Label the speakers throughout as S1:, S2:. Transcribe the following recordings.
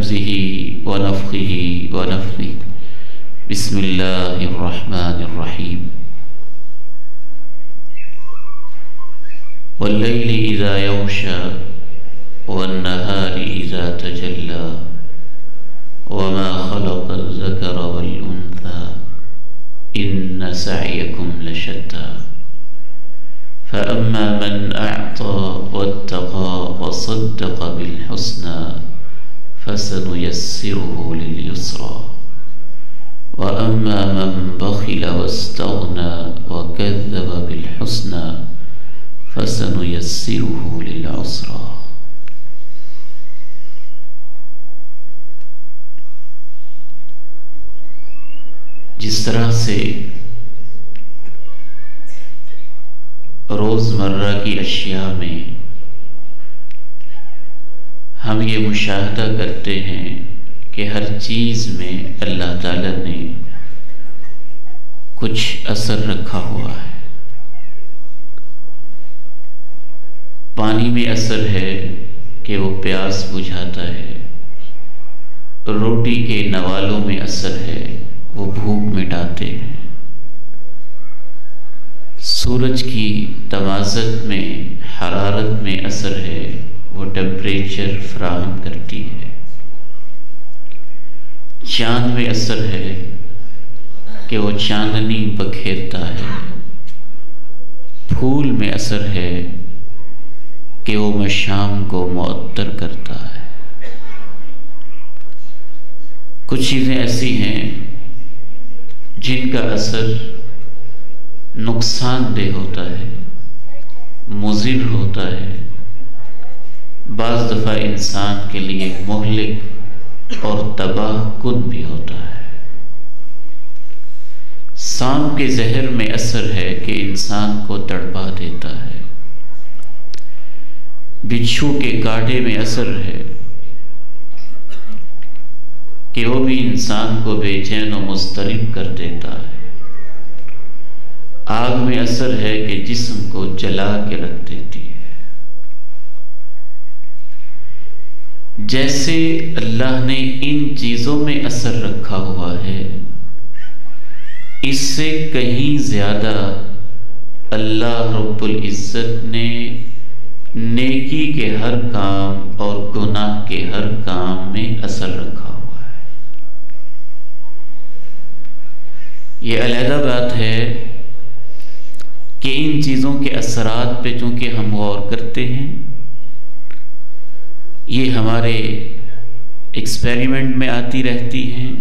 S1: همزه ونفخه ونفثه بسم الله الرحمن الرحيم والليل إذا يغشى والنهار إذا تجلى وما خلق الذكر والأنثى إن سعيكم لشتى فأما من أعطى واتقى وصدق بالحسنى فسنيسره لليسرى وأما من بخل واستغنى وكذب بالحسنى فسنيسره للعسرى. جس طرح سے روزمرہ کی اشیاء میں ہم یہ مشاہدہ کرتے ہیں کہ ہر چیز میں اللہ تعالیٰ نے کچھ اثر رکھا ہوا ہے. پانی میں اثر ہے کہ وہ پیاس بجھاتا ہے، روٹی کے نوالوں میں اثر ہے، وہ بھوک مٹاتے ہیں، سورج کی تمازت میں حرارت میں اثر ہے، وہ ٹیمپریچر فراہم کرتی ہے. چاند میں اثر ہے کہ وہ چاندنی بکھیرتا ہے. پھول میں اثر ہے کہ وہ مشام کو معطر کرتا ہے. کچھ چیزیں ایسی ہیں جن کا اثر نقصان دہ ہوتا ہے، مضر ہوتا ہے، بعض دفعہ انسان کے لیے مہلک اور تباہ کن بھی ہوتا ہے. سانپ کے زہر میں اثر ہے کہ انسان کو تڑپا دیتا ہے. بچھو کے کانٹے میں اثر ہے کہ وہ بھی انسان کو بے چین و مضطرب کر دیتا ہے. آگ میں اثر ہے کہ جسم کو جلا کے رکھ دیتی ہے. جیسے اللہ نے ان چیزوں میں اثر رکھا ہوا ہے، اس سے کہیں زیادہ اللہ رب العزت نے نیکی کے ہر کام اور گناہ کے ہر کام میں اثر رکھا ہوا ہے. یہ علیحدہ بات ہے کہ ان چیزوں کے اثرات پہ چونکہ ہم غور کرتے ہیں، یہ ہمارے ایکسپیریمنٹ میں آتی رہتی ہیں،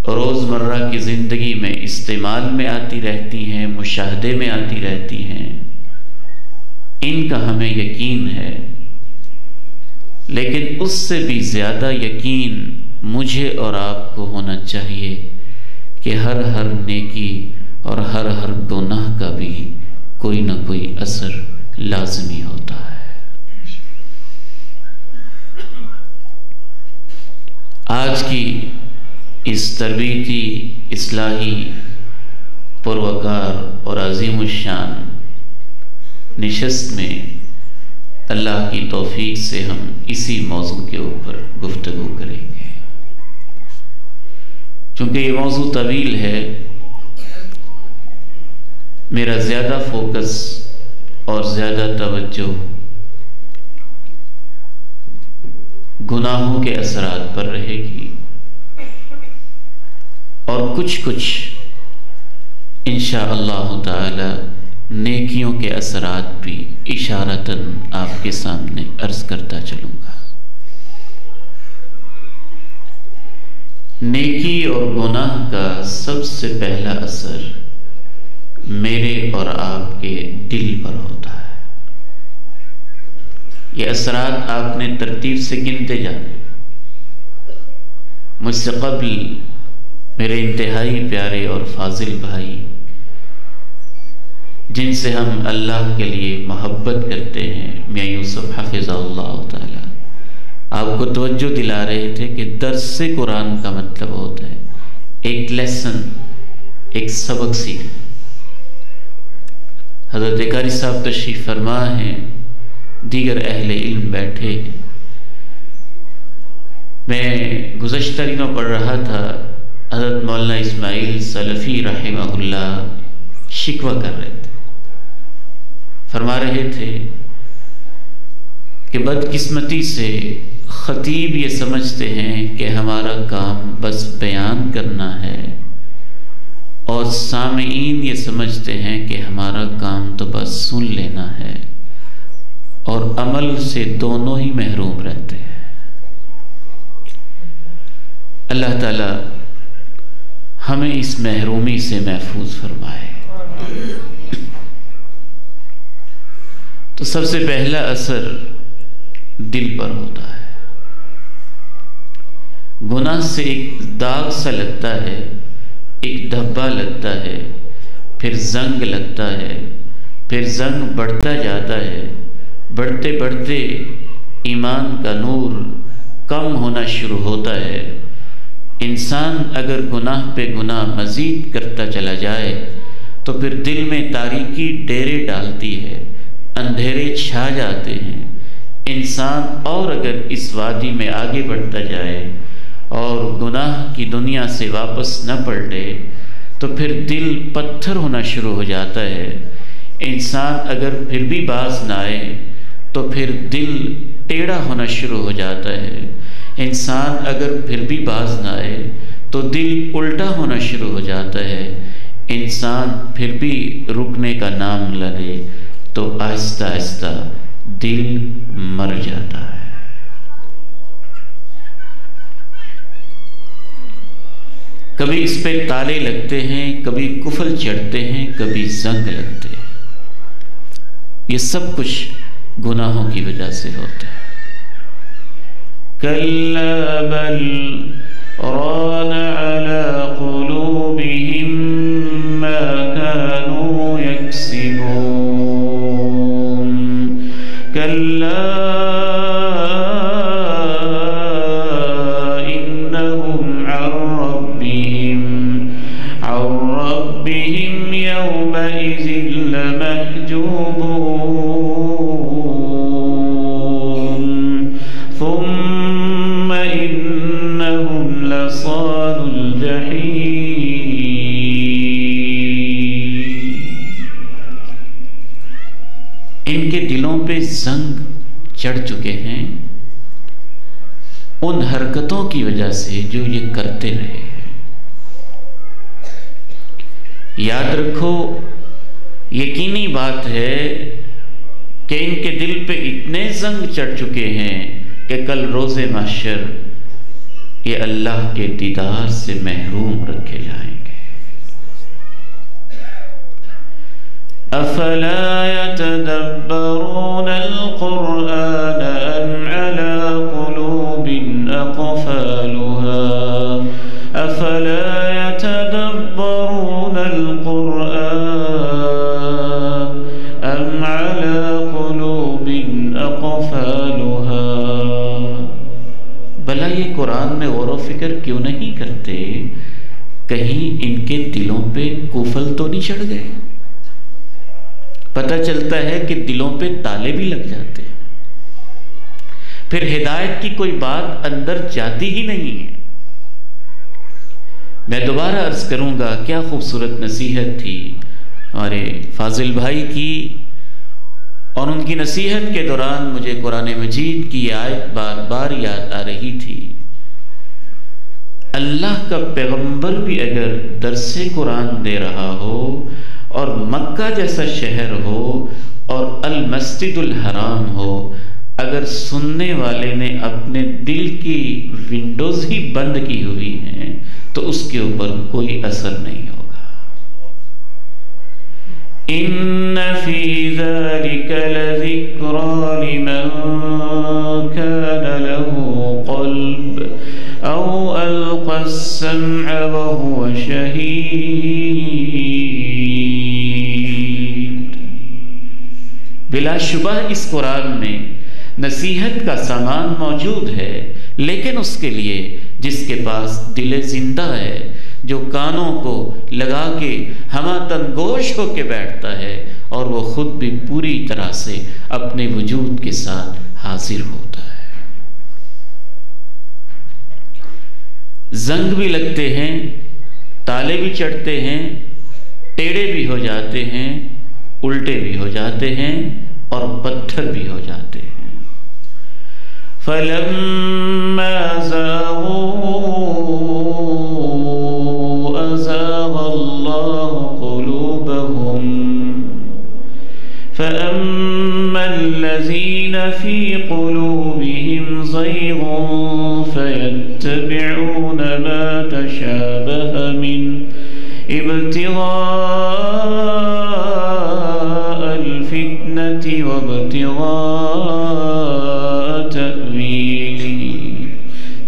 S1: روزمرہ کی زندگی میں استعمال میں آتی رہتی ہیں، مشاہدے میں آتی رہتی ہیں. ان کا ہمیں یقین ہے، لیکن اس سے بھی زیادہ یقین مجھے اور آپ کو ہونا چاہیے کہ ہر نیکی اور ہر گناہ کا بھی کوئی نہ کوئی اثر لازمی ہوتا ہے. آج کی اس تربیتی، اصلاحی، پروکار اور عظیم الشان نشست میں اللہ کی توفیق سے ہم اسی موضوع کے اوپر گفتگو کریں گے. چونکہ یہ موضوع طویل ہے، میرا زیادہ فوکس اور زیادہ توجہ گناہوں کے اثرات پر رہے گی، اور کچھ انشاءاللہ تعالی نیکیوں کے اثرات بھی اشارتاً آپ کے سامنے عرض کرتا چلوں گا. نیکی اور گناہ کا سب سے پہلا اثر میرے اور آپ کے دل پر ہوتا ہے. یہ اثرات آپ نے ترتیب سے گنتے جانے. مجھ سے قبل میرے انتہائی پیارے اور فاضل بھائی جن سے ہم اللہ کے لیے محبت کرتے ہیں، میاں یوسف حفظہ اللہ تعالی، آپ کو توجہ دلا رہے تھے کہ درس قرآن کا مطلب ہوتا ہے ایک لیسن، ایک سبق سیکھنا. حضرت قاری صاحب تشریف فرما ہیں، دیگر اہل علم بیٹھے ہیں. میں گزشتہ دنوں پڑھ رہا تھا، حضرت مولانا اسماعیل سلفی رحمہ اللہ شکوہ کر رہے تھے، فرما رہے تھے کہ بدقسمتی سے خطیب یہ سمجھتے ہیں کہ ہمارا کام بس بیان کرنا ہے، اور سامعین یہ سمجھتے ہیں کہ ہمارا کام تو بس سن لینا ہے، اور عمل سے دونوں ہی محروم رہتے ہیں۔ اللہ تعالی ہمیں اس محرومی سے محفوظ فرمائے۔ تو سب سے پہلا اثر دل پر ہوتا ہے، گناہ سے ایک داغ سا لگتا ہے، ایک دھبا لگتا ہے، پھر زنگ لگتا ہے، پھر زنگ بڑھتا جاتا ہے، بڑھتے بڑھتے ایمان کا نور کم ہونا شروع ہوتا ہے۔ انسان اگر گناہ پہ گناہ مزید کرتا چلا جائے تو پھر دل میں تاریکی ڈیرے ڈالتی ہے، اندھیرے چھا جاتے ہیں۔ انسان اور اگر اس وادی میں آگے بڑھتا جائے اور گناہ کی دنیا سے واپس نہ پلٹے تو پھر دل پتھر ہونا شروع ہو جاتا ہے۔ انسان اگر پھر بھی باز نہ آئے تو پھر دل ٹیڑھا ہونا شروع ہو جاتا ہے۔ انسان اگر پھر بھی باز نہ آئے تو دل الٹا ہونا شروع ہو جاتا ہے۔ انسان پھر بھی رکنے کا نام نہ لے تو آہستہ آہستہ دل مر جاتا ہے۔ کبھی اس پہ تالے لگتے ہیں، کبھی کفل چڑھتے ہیں، کبھی زنگ لگتے ہیں۔ یہ سب کچھ گناہوں کی وجہ سے ہوتا ہے۔ کَلَّا بَلْ رَانَ عَلَىٰ قُلُوبِهِمْ مَا كَانُوا يَكْسِبُونَ كَلَّا إِنَّهُمْ عَنْ رَبِّهِمْ يَوْمَئِذٍ لَمَحْجُوبُونَ ثُمَّ إِنَّهُمْ لَصَالُو الْجَحِيمِ۔ ان کے دلوں پہ زنگ چڑھ چکے ہیں ان حرکتوں کی وجہ سے جو یہ کرتے رہے ہیں۔ یاد رکھو، یقینی بات ہے کہ ان کے دل پہ اتنے زنگ چڑھ چکے ہیں کہ کل روز محشر یہ اللہ کے دیدار سے محروم رکھے جائیں گے۔ افلا يتدبرون القرآن ام على قلوب اقفالها افلا يتدبرون القرآن ام على قلوب اقفالها۔ بھلا یہ قرآن میں غور و فکر کیوں نہیں کرتے؟ کہیں ان کے دلوں پہ قفل تو نہیں چڑھ گئے؟ پتہ چلتا ہے کہ دلوں پہ تالے بھی لگ جاتے ہیں، پھر ہدایت کی کوئی بات اندر جاتی ہی نہیں ہے۔ میں دوبارہ عرض کروں گا، کیا خوبصورت نصیحت تھی ہمارے فاضل بھائی کی، اور ان کی نصیحت کے دوران مجھے قرآن مجید کی آیت بار بار یاد آ رہی تھی۔ اللہ کا پیغمبر بھی اگر درس قرآن دے رہا ہو اور مکہ جیسا شہر ہو اور المسجد الحرام ہو، اگر سننے والے نے اپنے دل کی ونڈوز ہی بند کی ہوئی ہیں تو اس کے اوپر کوئی اثر نہیں ہوگا۔ ان فی ذلک لذکری لمن کان له قلب او القى السمع وهو شہید۔ بلا شبہ اس قرآن میں نصیحت کا سامان موجود ہے، لیکن اس کے لیے جس کے پاس دل زندہ ہے، جو کانوں کو لگا کے ہمہ تنگوش ہو کے بیٹھتا ہے اور وہ خود بھی پوری طرح سے اپنے وجود کے ساتھ حاضر ہوتا ہے۔ زنگ بھی لگتے ہیں، تالے بھی چڑھتے ہیں، ٹیڑے بھی ہو جاتے ہیں، الٹے بھی ہو جاتے ہیں اور پتھر بھی ہو جاتے ہیں۔ فَلَمَّا زَاغُوا أَزَاغَ اللَّهُ قُلُوبَهُمْ فَأَمَّا الَّذِينَ فِي قُلُوبِهِمْ زَيْغٌ فَيَتَّبِعُونَ مَا تَشَابَهَ مِنْهُ ابْتِغَاءَ الْفِتْنَةِ وَابْتِغَاءَ تَأْوِيلِهِ،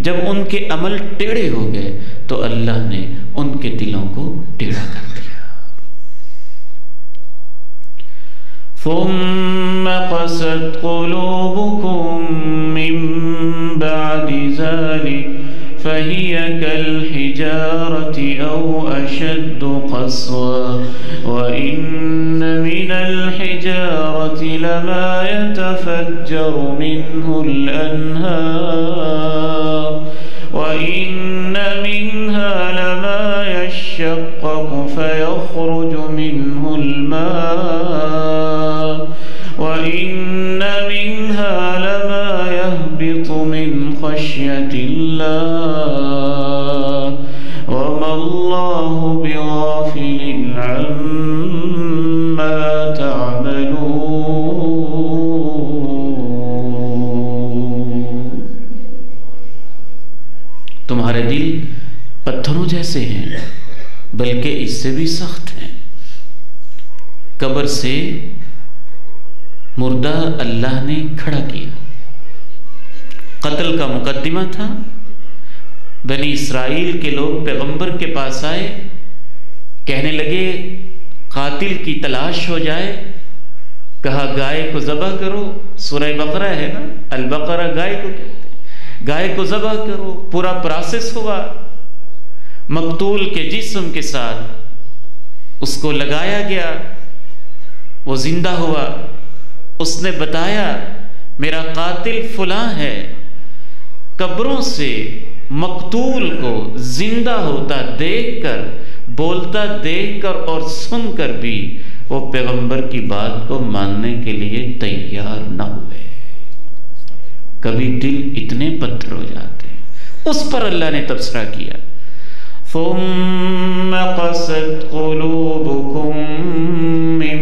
S1: جب ان کے عمل ٹیڑھے ہو گئے تو اللہ نے ان کے دلوں کو ٹیڑھا کر دیا۔ ثُمَّ قَسَتْ قُلُوبُكُم مِّن بَعْدِ ذَلِكَ فَهِيَ كَالْحِجَارَةِ أَوْ أَشَدُّ قَسْوَةً وَإِنَّ مِنَ الْحِجَارَةِ لَمَا يَتَفَجَّرُ مِنْهُ الْأَنْهَارُ وَإِنَّ مِنْهَا لَمَا يَشَّقَّقُ فَيَخْرُجُ مِنْهُ الْمَاءُ وَإِنَّ مِنْهَا لَمَا يَهْبِطُ مِنْ خَشْيَةِ اللَّهِ وَمَا اللَّهُ بِغَافِلٍ عَمَّا تَعْمَلُونَ۔ تمہارے دل پتھروں جیسے ہیں، بلکہ اس سے بھی سخت ہیں۔ قبر سے مردہ اللہ نے کھڑا کیا، قتل کا مقدمہ تھا۔ بنی اسرائیل کے لوگ پیغمبر کے پاس آئے، کہنے لگے قاتل کی تلاش ہو جائے، کہا گائے کو ذبح کرو، سورہ بقرہ ہے نا، البقرہ گائے کو کہتے ہیں، گائے کو ذبح کرو، پورا پروسیس ہوا، مقتول کے جسم کے ساتھ اس کو لگایا گیا، وہ زندہ ہوا۔ اس نے بتایا میرا قاتل فلاں ہے۔ قبروں سے مقتول کو زندہ ہوتا دیکھ کر، بولتا دیکھ کر اور سن کر بھی وہ پیغمبر کی بات کو ماننے کے لیے تیار نہ ہوئے۔ کبھی دل اتنے پتھر ہو جاتے ہیں۔ اس پر اللہ نے تبصرہ کیا، ثُمَّ قَسَتْ قُلُوبُكُم مِّن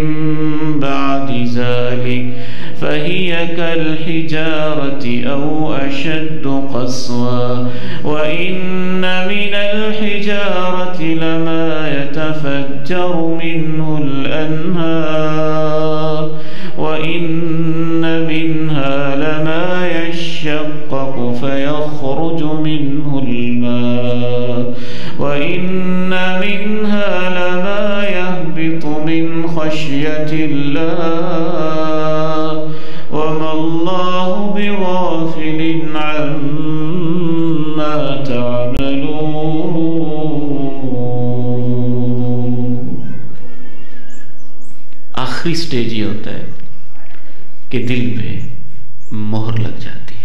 S1: بَعْدِ ذَلِكَ فَهِيَ كَالْحِجَارَةِ أَوْ أَشَدُّ قَسْوَةً وَإِنَّ مِنَ الْحِجَارَةِ لَمَا يَتَفَجَّرُ مِنْهُ الْأَنْهَارُ وَإِنَّ مِنْهَا لَمَا يَشَّقَّقُ فَيَخْرُجُ مِنْهُ الْمَاءُ وَإِنَّ مِنْهَا لَمَا يَهْبِطُ مِنْ خَشْيَةِ اللَّهِ وَمَا اللَّهُ بِغَافِلٍ عَمَّا تَعْمَلُونَ۔ آخری سٹیج یہ ہوتا ہے کہ دل پہ مہر لگ جاتی ہے۔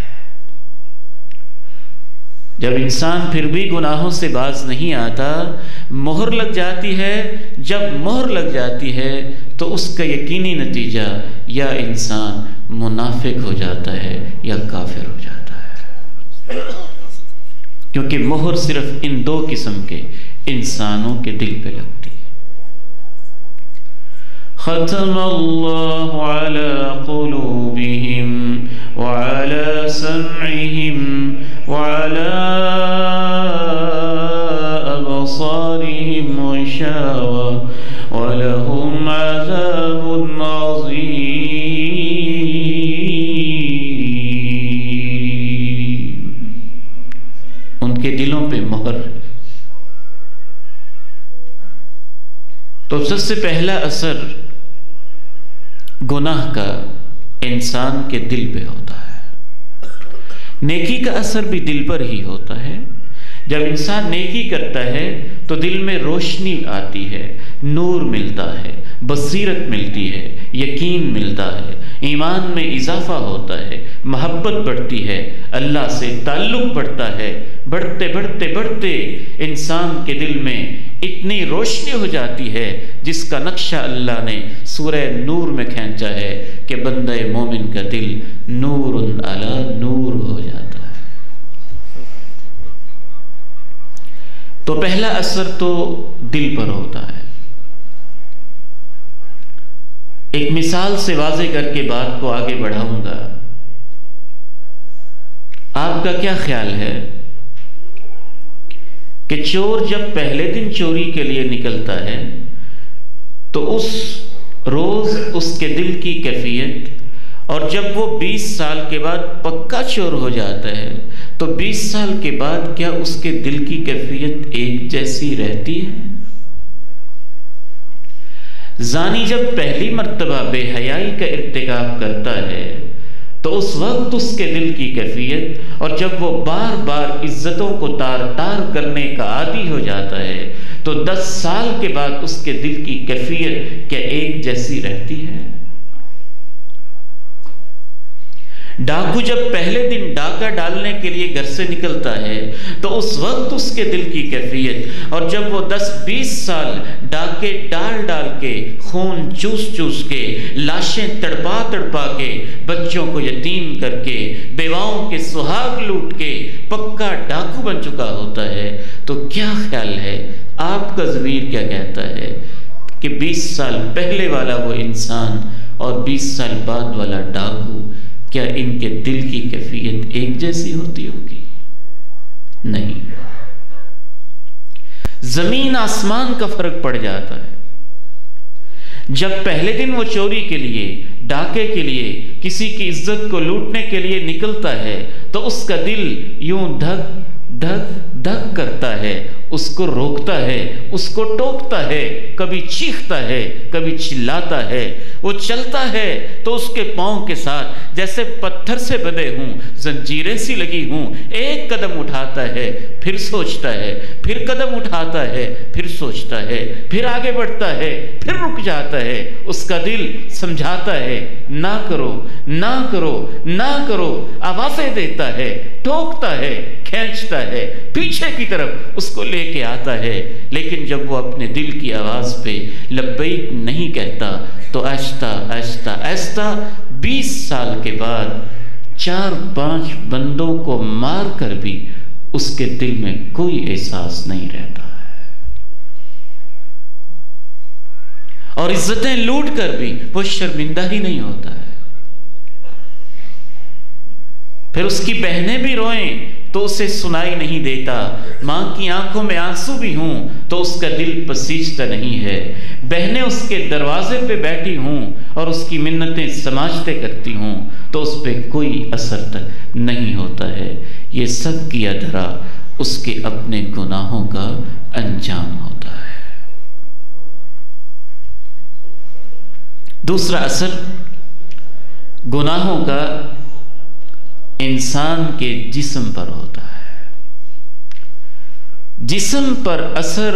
S1: جب انسان پھر بھی گناہوں سے باز نہیں آتا، مہر لگ جاتی ہے۔ جب مہر لگ جاتی ہے تو اس کا یقینی نتیجہ یا انسان منافق ہو جاتا ہے یا کافر ہو جاتا ہے، کیونکہ مہر صرف ان دو قسم کے انسانوں کے دل پہ لگتی ہے۔ ختم اللہ علی قلوبہم وعلی سمعہم وعلی ابصارہم غشاوہ وَلَهُمْ عَذَابٌ عَظِيمٌ۔ ان کے دلوں پہ مہر ہے۔ تو سب سے پہلا اثر گناہ کا انسان کے دل پہ ہوتا ہے۔ نیکی کا اثر بھی دل پر ہی ہوتا ہے۔ جب انسان نیکی کرتا ہے تو دل میں روشنی آتی ہے، نور ملتا ہے، بصیرت ملتی ہے، یقین ملتا ہے، ایمان میں اضافہ ہوتا ہے، محبت بڑھتی ہے، اللہ سے تعلق بڑھتا ہے، بڑھتے بڑھتے بڑھتے انسان کے دل میں اتنی روشنی ہو جاتی ہے جس کا نقشہ اللہ نے سورہ نور میں کھینچا ہے کہ بندہ مومن کا دل نور علی نور ہو جاتا ہے۔ تو پہلا اثر تو دل پر ہوتا ہے۔ ایک مثال سے واضح کر کے بات کو آگے بڑھاؤں گا۔ آپ کا کیا خیال ہے کہ چور جب پہلے دن چوری کے لیے نکلتا ہے تو اس روز اس کے دل کی کیفیت، اور جب وہ 20 سال کے بعد پکا چور ہو جاتا ہے تو 20 سال کے بعد کیا اس کے دل کی کیفیت ایک جیسی رہتی ہے؟ زانی جب پہلی مرتبہ بے حیائی کا ارتکاب کرتا ہے تو اس وقت اس کے دل کی کیفیت، اور جب وہ بار بار عزتوں کو تار تار کرنے کا عادی ہو جاتا ہے تو 10 سال کے بعد اس کے دل کی کیفیت کیا ایک جیسی رہتی ہے؟ ڈاکو جب پہلے دن ڈاکہ ڈالنے کے لیے گھر سے نکلتا ہے تو اس وقت اس کے دل کی کیفیت، اور جب وہ 10-20 سال ڈاکے ڈال ڈال کے، خون چوس چوس کے، لاشیں تڑپا تڑپا کے، بچوں کو یتیم کر کے، بیواؤں کے سہاگ لوٹ کے پکا ڈاکو بن چکا ہوتا ہے، تو کیا خیال ہے، آپ کا ضمیر کیا کہتا ہے کہ 20 سال پہلے والا وہ انسان اور 20 سال بعد والا ڈاکو، کیا ان کے دل کی کیفیت ایک جیسی ہوتی ہوگی؟ نہیں، زمین آسمان کا فرق پڑ جاتا ہے۔ جب پہلے دن وہ چوری کے لیے، ڈاکے کے لیے، کسی کی عزت کو لوٹنے کے لیے نکلتا ہے تو اس کا دل یوں دھک دھک دھک کرتا ہے، اس کو روکتا ہے، اس کو ٹوکتا ہے، کبھی چیختا ہے، کبھی چلاتا ہے۔ وہ چلتا ہے تو اس کے پاؤں کے ساتھ جیسے پتھر سے بندھے ہوں، زنجیریں سی لگی ہوں، ایک قدم اٹھاتا ہے، پھر سوچتا ہے، پھر قدم اٹھاتا ہے، پھر سوچتا ہے، پھر آگے بڑھتا ہے، پھر رک جاتا ہے۔ اس کا دل سمجھاتا ہے نہ کرو، نہ کرو، نہ کرو، آوازیں دیتا ہے، ٹوکتا ہے، کھینچتا ہے، پیچھے کی طرف اس کو لے کے آتا ہے، لیکن جب وہ اپنے دل کی آواز پہ لبیک نہیں کہتا تو آہستہ آہستہ آہستہ 20 سال کے بعد 4-5 بندوں کو مار کر بھی اس کے دل میں کوئی احساس نہیں رہتا ہے، اور عزتیں لوٹ کر بھی وہ شرمندہ ہی نہیں ہوتا ہے۔ پھر اس کی بہنیں بھی روئیں تو اسے سنائی نہیں دیتا، ماں کی آنکھوں میں آنسو بھی ہوں تو اس کا دل پسیجتا نہیں ہے، بہنیں اس کے دروازے پہ بیٹھی ہوں اور اس کی منتیں سماجتیں کرتی ہوں تو اس پہ کوئی اثر تک نہیں ہوتا ہے۔ یہ سب کیا دھرا اس کے اپنے گناہوں کا انجام ہوتا ہے۔ دوسرا اثر گناہوں کا انسان کے جسم پر ہوتا ہے۔ جسم پر اثر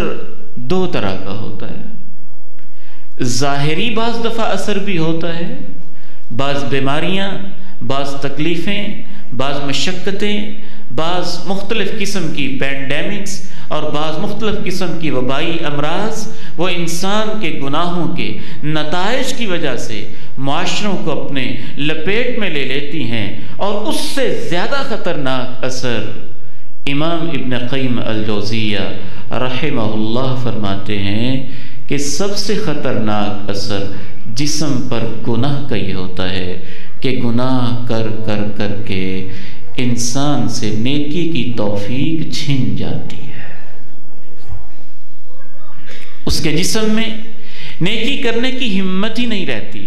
S1: 2 طرح کا ہوتا ہے۔ ظاہری بعض دفعہ اثر بھی ہوتا ہے، بعض بیماریاں، بعض تکلیفیں، بعض مشقتیں، بعض مختلف قسم کی پینڈیمکس اور بعض مختلف قسم کی وبائی امراض وہ انسان کے گناہوں کے نتائج کی وجہ سے معاشروں کو اپنے لپیٹ میں لے لیتی ہیں، اور اس سے زیادہ خطرناک اثر امام ابن قیم الجوزیہ رحمہ اللہ فرماتے ہیں کہ سب سے خطرناک اثر جسم پر گناہ کا یہ ہوتا ہے کہ گناہ کر کر کر کے انسان سے نیکی کی توفیق چھن جاتی ہے۔ اس کے جسم میں نیکی کرنے کی ہمت ہی نہیں رہتی۔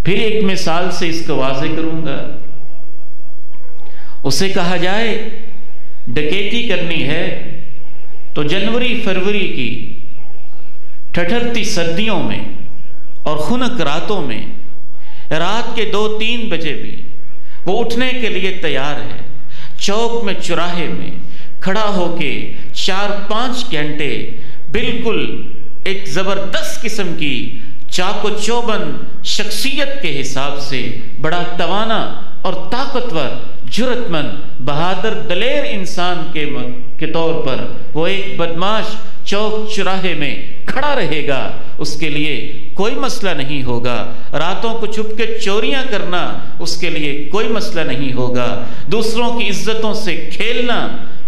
S1: پھر ایک مثال سے اس کو واضح کروں گا۔ اسے کہا جائے ڈکیتی کرنی ہے تو جنوری فروری کی ٹھٹھرتی سردیوں میں اور خنک راتوں میں رات کے 2-3 بجے بھی وہ اٹھنے کے لیے تیار ہے، چوک میں چوراہے میں کھڑا ہو کے 4-5 گھنٹے بالکل ایک زبردست قسم کی چاق و چوبند شخصیت کے حساب سے بڑا توانا اور طاقتور، جرأت مند، بہادر، دلیر انسان کے طور پر وہ ایک بدماش چوک چراہے میں کھڑا رہے گا، اس کے لیے کوئی مسئلہ نہیں ہوگا۔ راتوں کو چھپ کے چوریاں کرنا اس کے لیے کوئی مسئلہ نہیں ہوگا۔ دوسروں کی عزتوں سے کھیلنا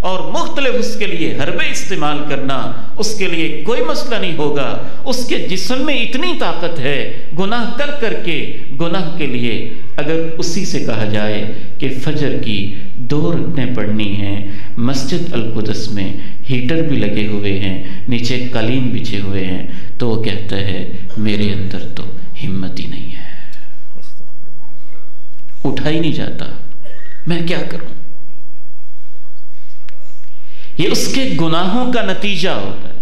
S1: اور مختلف اس کے لیے حربے استعمال کرنا اس کے لیے کوئی مسئلہ نہیں ہوگا۔ اس کے جسم میں اتنی طاقت ہے، گناہ کر کر کے گناہ کے لیے اگر اسی سے کہا جائے کہ فجر کی 2 رکعتیں پڑھنی ہیں، مسجد القدس میں ہیٹر بھی لگے ہوئے ہیں، نیچے قالین بچھے ہوئے ہیں، تو وہ کہتا ہے میرے اندر تو ہمت ہی نہیں ہے، اٹھا ہی نہیں جاتا، میں کیا کروں؟ یہ اس کے گناہوں کا نتیجہ ہوتا ہے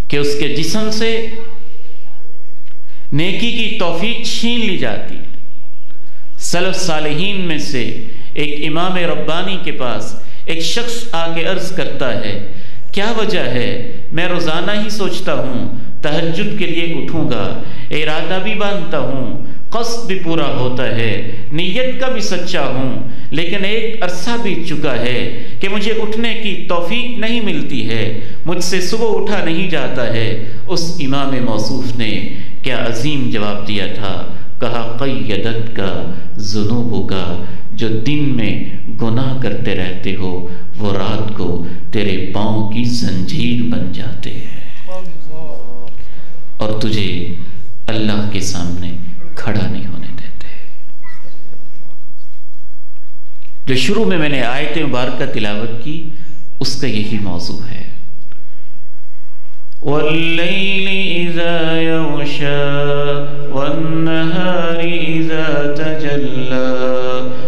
S1: کہ اس کے جسم سے نیکی کی توفیق چھین لی جاتی ہے۔ سلف صالحین میں سے ایک امام ربانی کے پاس ایک شخص آ کے عرض کرتا ہے، کیا وجہ ہے؟ میں روزانہ ہی سوچتا ہوں تہجد کے لیے اٹھوں گا، ارادہ بھی باندھتا ہوں، قصد بھی پورا ہوتا ہے، نیت کا بھی سچا ہوں، لیکن ایک عرصہ بیت چکا ہے کہ مجھے اٹھنے کی توفیق نہیں ملتی ہے، مجھ سے صبح اٹھا نہیں جاتا ہے۔ اس امام موصوف نے کیا عظیم جواب دیا تھا، کہا قیدت کا ذنوبوں کا، جو دن میں گناہ کرتے رہتے ہو وہ رات کو تیرے پاؤں کی زنجیر بن جاتے ہیں اور تجھے اللہ کے سامنے کھڑا نہیں ہونے دیتے۔ جو شروع میں نے آیت مبارکہ تلاوت کی اس کا یہی موضوع ہے۔ وَاللَّيْلِ إِذَا يَغْشَى وَالنَّهَارِ إِذَا تَجَلَّى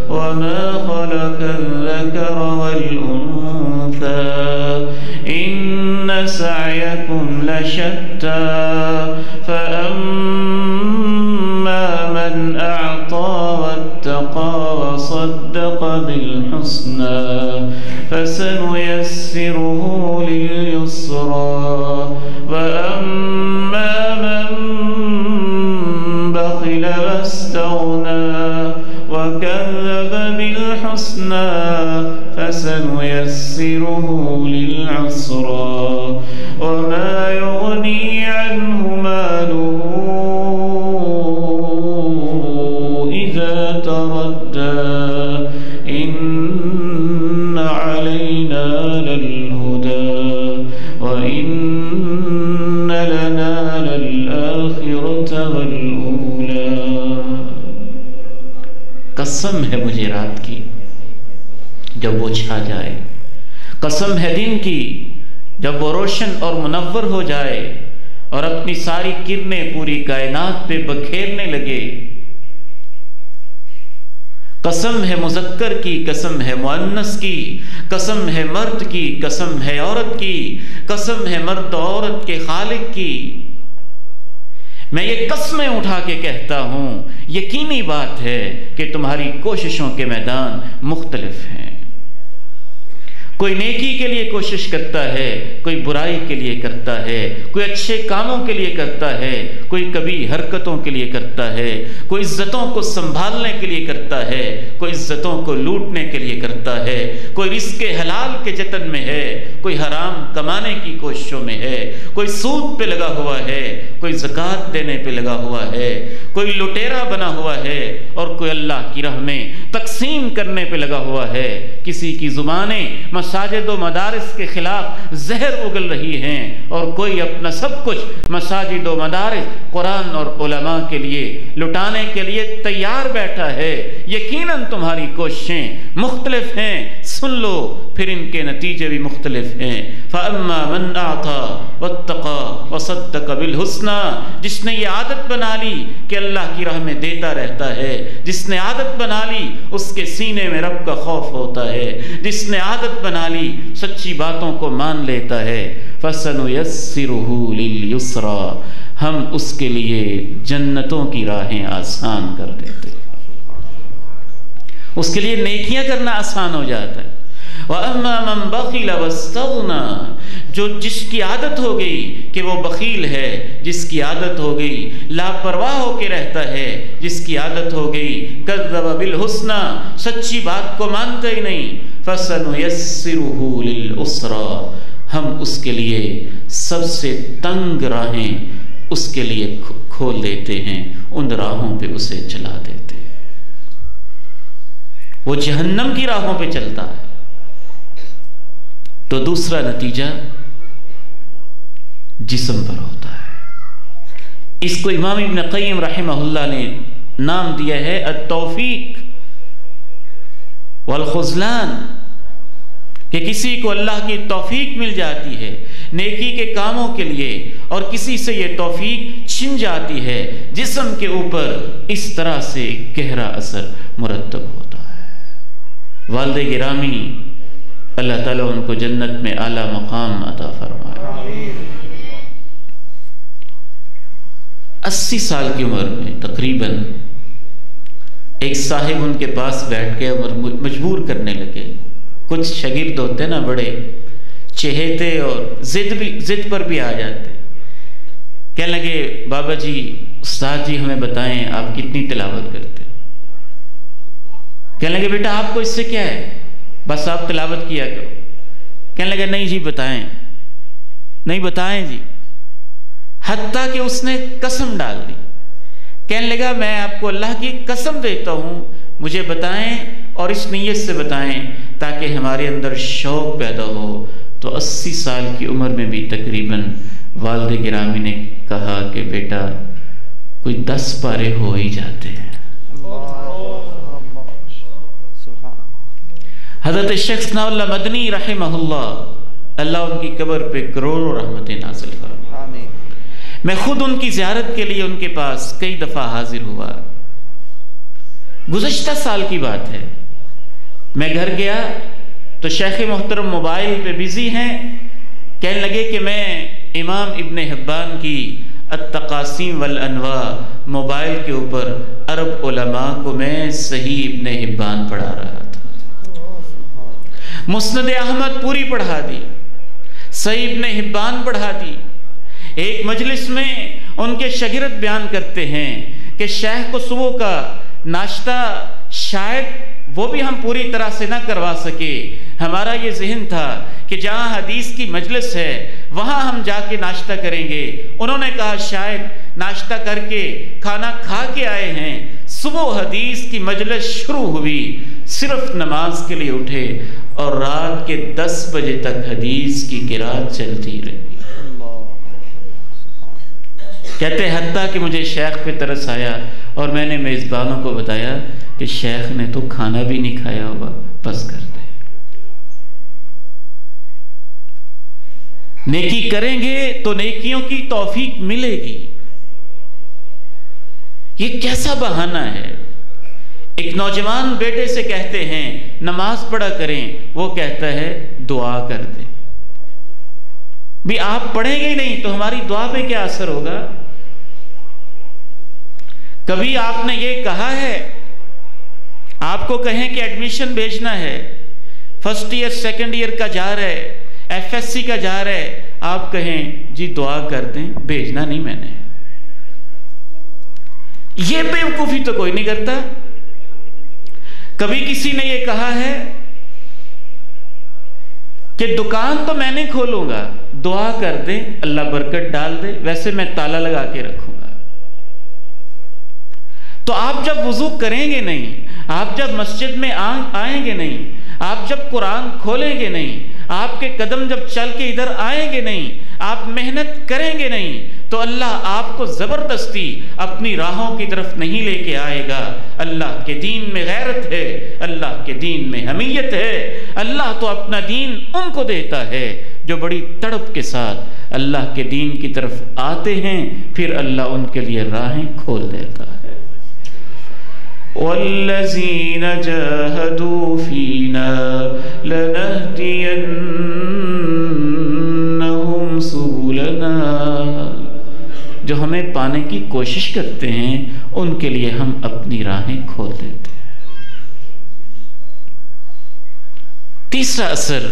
S1: وَمَا خَلَقَ الذَّكَرَ وَالْأُنثَى إِنَّ سَعْيَكُمْ لَشَتَّى فَأَمَّا مَنْ أَعْطَى وَاتَّقَى وَصَدَّقَ بِالْحُسْنَى فَسَنُيَسِّرُهُ لِلْيُسْرَى وَأَمَّا مَن بَخِلَ وَاسْتَغْنَى وَكَذَّبَ بِالْحُسْنَى فَسَنُيَسِّرُهُ لِلْعُسْرَى وَمَا يُغْنِي عَنْهُ مَالُهُ إِذَا تَرَدَّى إِنَّ عَلَيْنَا لَلْهُدَى وَإِنَّ لَنَا لَلْآخِرَةَ وَالْأُولَى۔ قسم ہے مجھے رات کی جب وہ چھا جائے، قسم ہے دن کی جب وہ روشن اور منور ہو جائے اور اپنی ساری کرنیں پوری کائنات پہ بکھیرنے لگے۔ قسم ہے مذکر کی، قسم ہے مؤنث کی، قسم ہے مرد کی، قسم ہے عورت کی، قسم ہے مرد و عورت کے خالق کی۔ میں یہ قسمیں اٹھا کے کہتا ہوں، یقینی بات ہے کہ تمہاری کوششوں کے میدان مختلف ہیں۔ کوئی نیکی کے لیے کوشش کرتا ہے، کوئی برائی کے لیے کرتا ہے، کوئی اچھے کاموں کے لیے کرتا ہے، کوئی کبھی حرکتوں کے لیے کرتا ہے، کوئی عزتوں کو سنبھالنے کے لیے کرتا ہے، کوئی عزتوں کو لوٹنے کے لیے کرتا ہے، کوئی رزق حلال کے جتن میں ہے، کوئی حرام کمانے کی کوششوں میں ہے، کوئی سود پہ لگا ہوا ہے، کوئی زکوٰۃ دینے پہ لگا ہوا ہے، کوئی لٹیرا بنا ہوا ہے اور کوئی اللہ کی راہ میں تقسیم کرنے پہ لگا ہوا ہے۔ کسی کی زبانیں مساجد و مدارس کے خلاف زہر اگل رہی ہیں اور کوئی اپنا سب کچھ مساجد و مدارس، قرآن اور علماء کے لیے لٹانے کے لیے تیار بیٹھا ہے۔ یقیناً تمہاری کوششیں مختلف ہیں، سن لو پھر ان کے نتیجے بھی مختلف ہیں۔ فَأَمَّا مَنْ أَعْطَى وَاتَّقَى وَصَدَّقَ بِالْحُسْنَى، جس نے یہ عادت بنا لی کہ اللہ کی راہ میں دیتا رہتا ہے، جس نے عادت بنا لی اس کے سینے میں رب کا خوف ہوتا ہے، جس نے عادت بنا لی سچی باتوں کو مان لیتا ہے، فَسَنُيَسِّرُهُ لِلْيُسْرَى، ہم اس کے لیے جنتوں کی راہیں آسان کر دیتے ہیں، اس کے لیے نیکیاں کرنا آسان ہو جاتا ہے۔ وَأَمَّا مَنْ بَخِلَ وَاسْتَغْنَى، جو جس کی عادت ہو گئی کہ وہ بخیل ہے، جس کی عادت ہو گئی لاپرواہ ہو کے رہتا ہے، جس کی عادت ہو گئی کذب بالحسنى، سچی بات کو مانتا ہی نہیں، فَسَنُيَسِّرُهُ لِلْعُسْرَى، ہم اس کے لیے سب سے تنگ راہیں اس کے لیے کھول دیتے ہیں، ان راہوں پہ اسے چلا دیتے ہیں، وہ جہنم کی راہوں پہ چلتا ہے۔ تو دوسرا نتیجہ جسم پر ہوتا ہے۔ اس کو امام ابن قیم رحمہ اللہ نے نام دیا ہے التوفیق والخذلان، کہ کسی کو اللہ کی توفیق مل جاتی ہے نیکی کے کاموں کے لیے، اور کسی سے یہ توفیق چھن جاتی ہے، جسم کے اوپر اس طرح سے گہرا اثر مرتب ہوتا ہے۔ والد گرامی، اللہ تعالیٰ ان کو جنت میں اعلیٰ مقام عطا فرمائے۔ 80 سال کی عمر میں تقریباً ایک صاحب ان کے پاس بیٹھ کے مجبور کرنے لگے۔ کچھ شاگرد ہوتے نا بڑے چہیتے اور ضد پر بھی آ جاتے، کہنے لگے بابا جی، استاد جی ہمیں بتائیں آپ کتنی تلاوت کرتے؟ کہنے لگے بیٹا آپ کو اس سے کیا ہے، بس آپ تلاوت کیا کرو۔ کہنے لگے نہیں جی بتائیں، نہیں بتائیں جی، حتیٰ کہ اس نے قسم ڈال دی۔ کہنے لگا میں آپ کو اللہ کی قسم دیتا ہوں، مجھے بتائیں، اور اس نیت سے بتائیں تاکہ ہمارے اندر شوق پیدا ہو۔ تو 80 سال کی عمر میں بھی تقریباً والد گرامی نے کہا کہ بیٹا کوئی 10 پارے ہو ہی جاتے ہیں۔ حضرت شیخ ثناء اللہ مدنی رحمہ اللہ ان کی قبر پہ کروڑوں رحمتیں نازل فرمائے۔ میں خود ان کی زیارت کے لیے ان کے پاس کئی دفعہ حاضر ہوا۔ گزشتہ سال کی بات ہے، میں گھر گیا تو شیخ محترم موبائل پہ بزی ہیں، کہنے لگے کہ میں امام ابن حبان کی التقاسیم والانواع موبائل کے اوپر عرب علماء کو میں صحیح ابن حبان پڑھا رہا تھا، مسند احمد پوری پڑھا دی، صحیح ابن حبان پڑھا دی۔ ایک مجلس میں ان کے شاگرد بیان کرتے ہیں کہ شیخ کو صبح کا ناشتہ شاید وہ بھی ہم پوری طرح سے نہ کروا سکے، ہمارا یہ ذہن تھا کہ جہاں حدیث کی مجلس ہے وہاں ہم جا کے ناشتہ کریں گے۔ انہوں نے کہا شاید ناشتہ کر کے کھانا کھا کے آئے ہیں، صبح حدیث کی مجلس شروع ہوئی، صرف نماز کے لیے اٹھے اور رات کے 10 بجے تک حدیث کی قرات چلتی رہی۔ کہتے حتیٰ کہ مجھے شیخ پہ ترس آیا اور میں نے میزبانوں کو بتایا کہ شیخ نے تو کھانا بھی نہیں کھایا ہوگا، بس کر دے۔ نیکی کریں گے تو نیکیوں کی توفیق ملے گی۔ یہ کیسا بہانہ ہے؟ ایک نوجوان بیٹے سے کہتے ہیں نماز پڑھا کریں، وہ کہتا ہے دعا کر دے۔ بھی آپ پڑھیں گے نہیں تو ہماری دعا پہ کیا اثر ہوگا؟ کبھی آپ نے یہ کہا ہے، آپ کو کہیں کہ ایڈمیشن بھیجنا ہے، فرسٹ ایئر سیکنڈ ایئر کا جا رہا ہے، ایف ایس سی کا جا رہا ہے، آپ کہیں جی دعا کر دیں، بھیجنا نہیں میں نے۔ یہ بیوقوفی تو کوئی نہیں کرتا۔ کبھی کسی نے یہ کہا ہے کہ دکان تو میں نہیں کھولوں گا، دعا کر دیں اللہ برکت ڈال دے، ویسے میں تالا لگا کے رکھوں گا۔ تو آپ جب وضو کریں گے نہیں، آپ جب مسجد میں آئیں گے نہیں، آپ جب قرآن کھولیں گے نہیں، آپ کے قدم جب چل کے ادھر آئیں گے نہیں، آپ محنت کریں گے نہیں، تو اللہ آپ کو زبردستی اپنی راہوں کی طرف نہیں لے کے آئے گا۔ اللہ کے دین میں غیرت ہے، اللہ کے دین میں حمیت ہے۔ اللہ تو اپنا دین ان کو دیتا ہے جو بڑی تڑپ کے ساتھ اللہ کے دین کی طرف آتے ہیں، پھر اللہ ان کے لیے راہیں کھول دیتا ہے۔ وَالَّذِينَ جَاهَدُوا فِينَا لَنَهْدِيَنَّهُمْ سُبُلَنَا، جو ہمیں پانے کی کوشش کرتے ہیں ان کے لیے ہم اپنی راہیں کھول دیتے ہیں۔ تیسرا اثر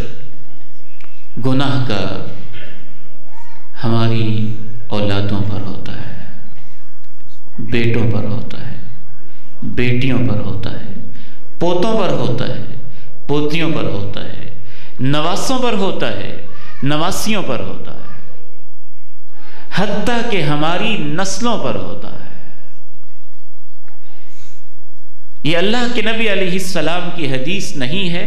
S1: گناہ کا ہماری اولادوں پر ہوتا ہے، بیٹوں پر ہوتا ہے، بیٹیوں پر ہوتا ہے، پوتوں پر ہوتا ہے، پوتیوں پر ہوتا ہے، نواسوں پر ہوتا ہے، نواسیوں پر ہوتا ہے، حتیٰ کہ ہماری نسلوں پر ہوتا ہے۔ یہ اللہ کے نبی علیہ السلام کی حدیث نہیں ہے،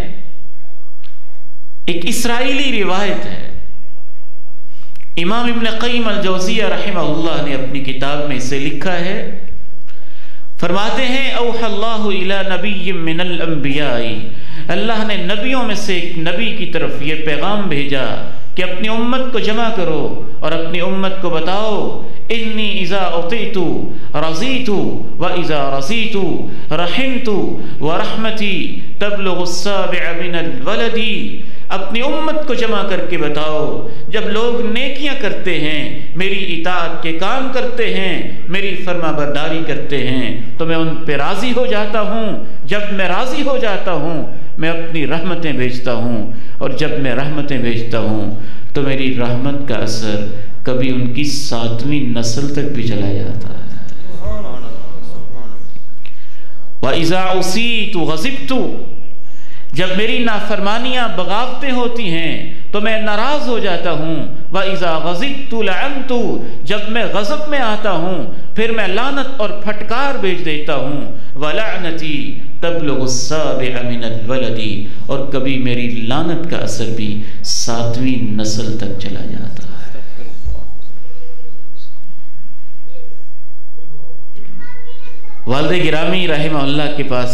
S1: ایک اسرائیلی روایت ہے۔ امام ابن قیم الجوزیہ رحمہ اللہ نے اپنی کتاب میں اسے لکھا ہے، فرماتے ہیں اوحى اللہ الی نبی من الانبیاء، اللہ نے نبیوں میں سے ایک نبی کی طرف یہ پیغام بھیجا کہ اپنی امت کو جمع کرو اور اپنی امت کو بتاؤ انی اذا اطیعت رضیت و اذا رضیت رحمت و رحمتی تبلغ السابع من الولد، اپنی امت کو جمع کر کے بتاؤ جب لوگ نیکیاں کرتے ہیں، میری اطاعت کے کام کرتے ہیں، میری فرما برداری کرتے ہیں تو میں ان پہ راضی ہو جاتا ہوں، جب میں راضی ہو جاتا ہوں میں اپنی رحمتیں بھیجتا ہوں، اور جب میں رحمتیں بھیجتا ہوں تو میری رحمت کا اثر کبھی ان کی 7ویں نسل تک بھی چلا جاتا ہے۔ وَإِذَا عُصِيتُ غَضِبْتُ، جب میری نافرمانیاں بغاوتیں ہوتی ہیں تو میں ناراض ہو جاتا ہوں۔ وَإِذَا غَضِبْتُ لَعَنْتُ، جب میں غضب میں آتا ہوں پھر میں لعنت اور پھٹکار بھیج دیتا ہوں۔ وَلَعْنَتِي تَبْلُغُ السَّابِعَ مِنَ الْوَلَدِ، اور کبھی میری لعنت کا اثر بھی 7ویں نسل تک چلا جاتا ہے۔ والد گرامی رحمہ اللہ کے پاس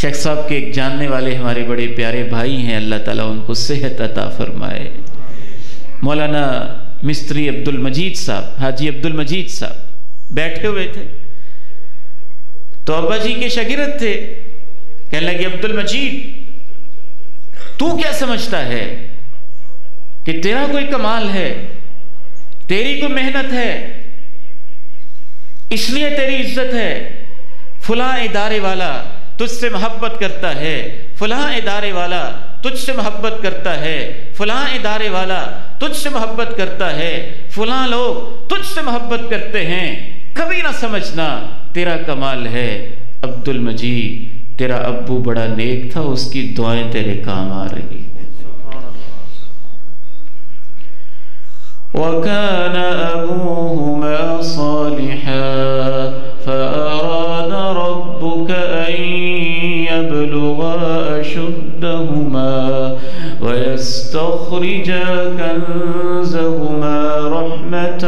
S1: شیخ صاحب کے ایک جاننے والے ہمارے بڑے پیارے بھائی ہیں، اللہ تعالیٰ ان کو صحت عطا فرمائے، مولانا مستری عبد المجید صاحب، حاجی عبد المجید صاحب بیٹھے ہوئے تھے تو ابا جی کے شاگرد تھے، کہنے لگے عبد المجید تو کیا سمجھتا ہے کہ تیرا کوئی کمال ہے، تیری کوئی محنت ہے، اس لیے تیری عزت ہے، فلاں ادارے والا تجھ سے محبت کرتا ہے، فلاں ادارے والا تجھ سے محبت کرتا ہے، فلاں ادارے والا تجھ سے محبت کرتا ہے، فلاں لوگ تجھ سے محبت کرتے ہیں، کبھی نہ سمجھنا تیرا کمال ہے۔ عبد المجید تیرا ابو بڑا نیک تھا، اس کی دعائیں تیرے کام آ رہی ہیں۔ وَكَانَ أَبُوهُمَا صَالِحًا فَأَرَادَ رَبُّكَ أَن يَبْلُغَا أَشُدَّهُمَا وَيَسْتَخْرِجَا كَنزَهُمَا رَحْمَةً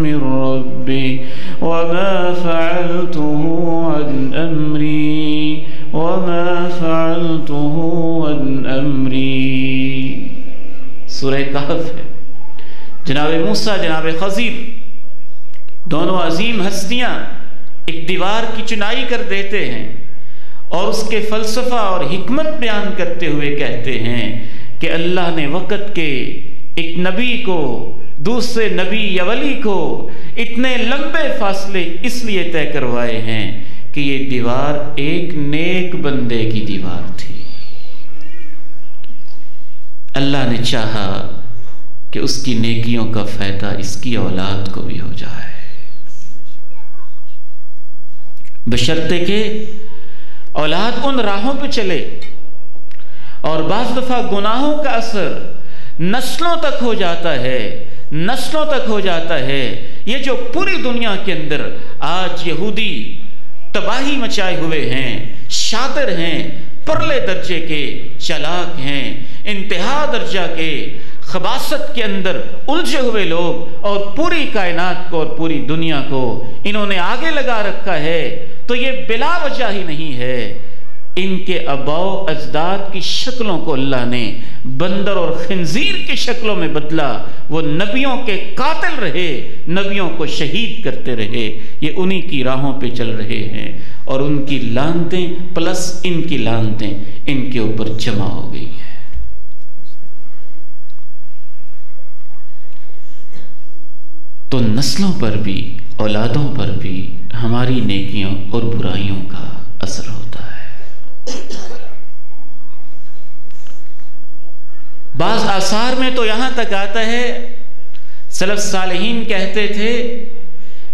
S1: مِّن رَّبِّكَ وَمَا فَعَلْتُهُ عَنْ أَمْرِي۔ سورہ کہف ہے، جناب موسیٰ جناب خضر دونوں عظیم ہستیاں ایک دیوار کی چنائی کر دیتے ہیں اور اس کے فلسفہ اور حکمت بیان کرتے ہوئے کہتے ہیں کہ اللہ نے وقت کے ایک نبی کو دوسرے نبی یا ولی کو اتنے لمبے فاصلے اس لیے طے کروائے ہیں کہ یہ دیوار ایک نیک بندے کی دیوار تھی۔ اللہ نے چاہا کہ اس کی نیکیوں کا فائدہ اس کی اولاد کو بھی ہو جائے، بشرطے کہ اولاد ان راہوں پہ چلے، اور بعض دفعہ گناہوں کا اثر نسلوں تک ہو جاتا ہے، نسلوں تک ہو جاتا ہے۔ یہ جو پوری دنیا کے اندر آج یہودی تباہی مچائے ہوئے ہیں، شاطر ہیں، پرلے درجے کے چالاک ہیں، انتہا درجہ کے خباثت کے اندر الجھے ہوئے لوگ، اور پوری کائنات کو اور پوری دنیا کو انہوں نے آگے لگا رکھا ہے، تو یہ بلا وجہ ہی نہیں ہے۔ ان کے آباؤ اجداد کی شکلوں کو اللہ نے بندر اور خنزیر کی شکلوں میں بدلا، وہ نبیوں کے قاتل رہے، نبیوں کو شہید کرتے رہے، یہ انہی کی راہوں پہ چل رہے ہیں، اور ان کی لعنتیں پلس ان کی لعنتیں ان کے اوپر جمع ہو گئی ہیں۔ تو نسلوں پر بھی، اولادوں پر بھی ہماری نیکیوں اور برائیوں کا اثر ہوتا ہے۔ بعض آثار میں تو یہاں تک آتا ہے سلف صالحین کہتے تھے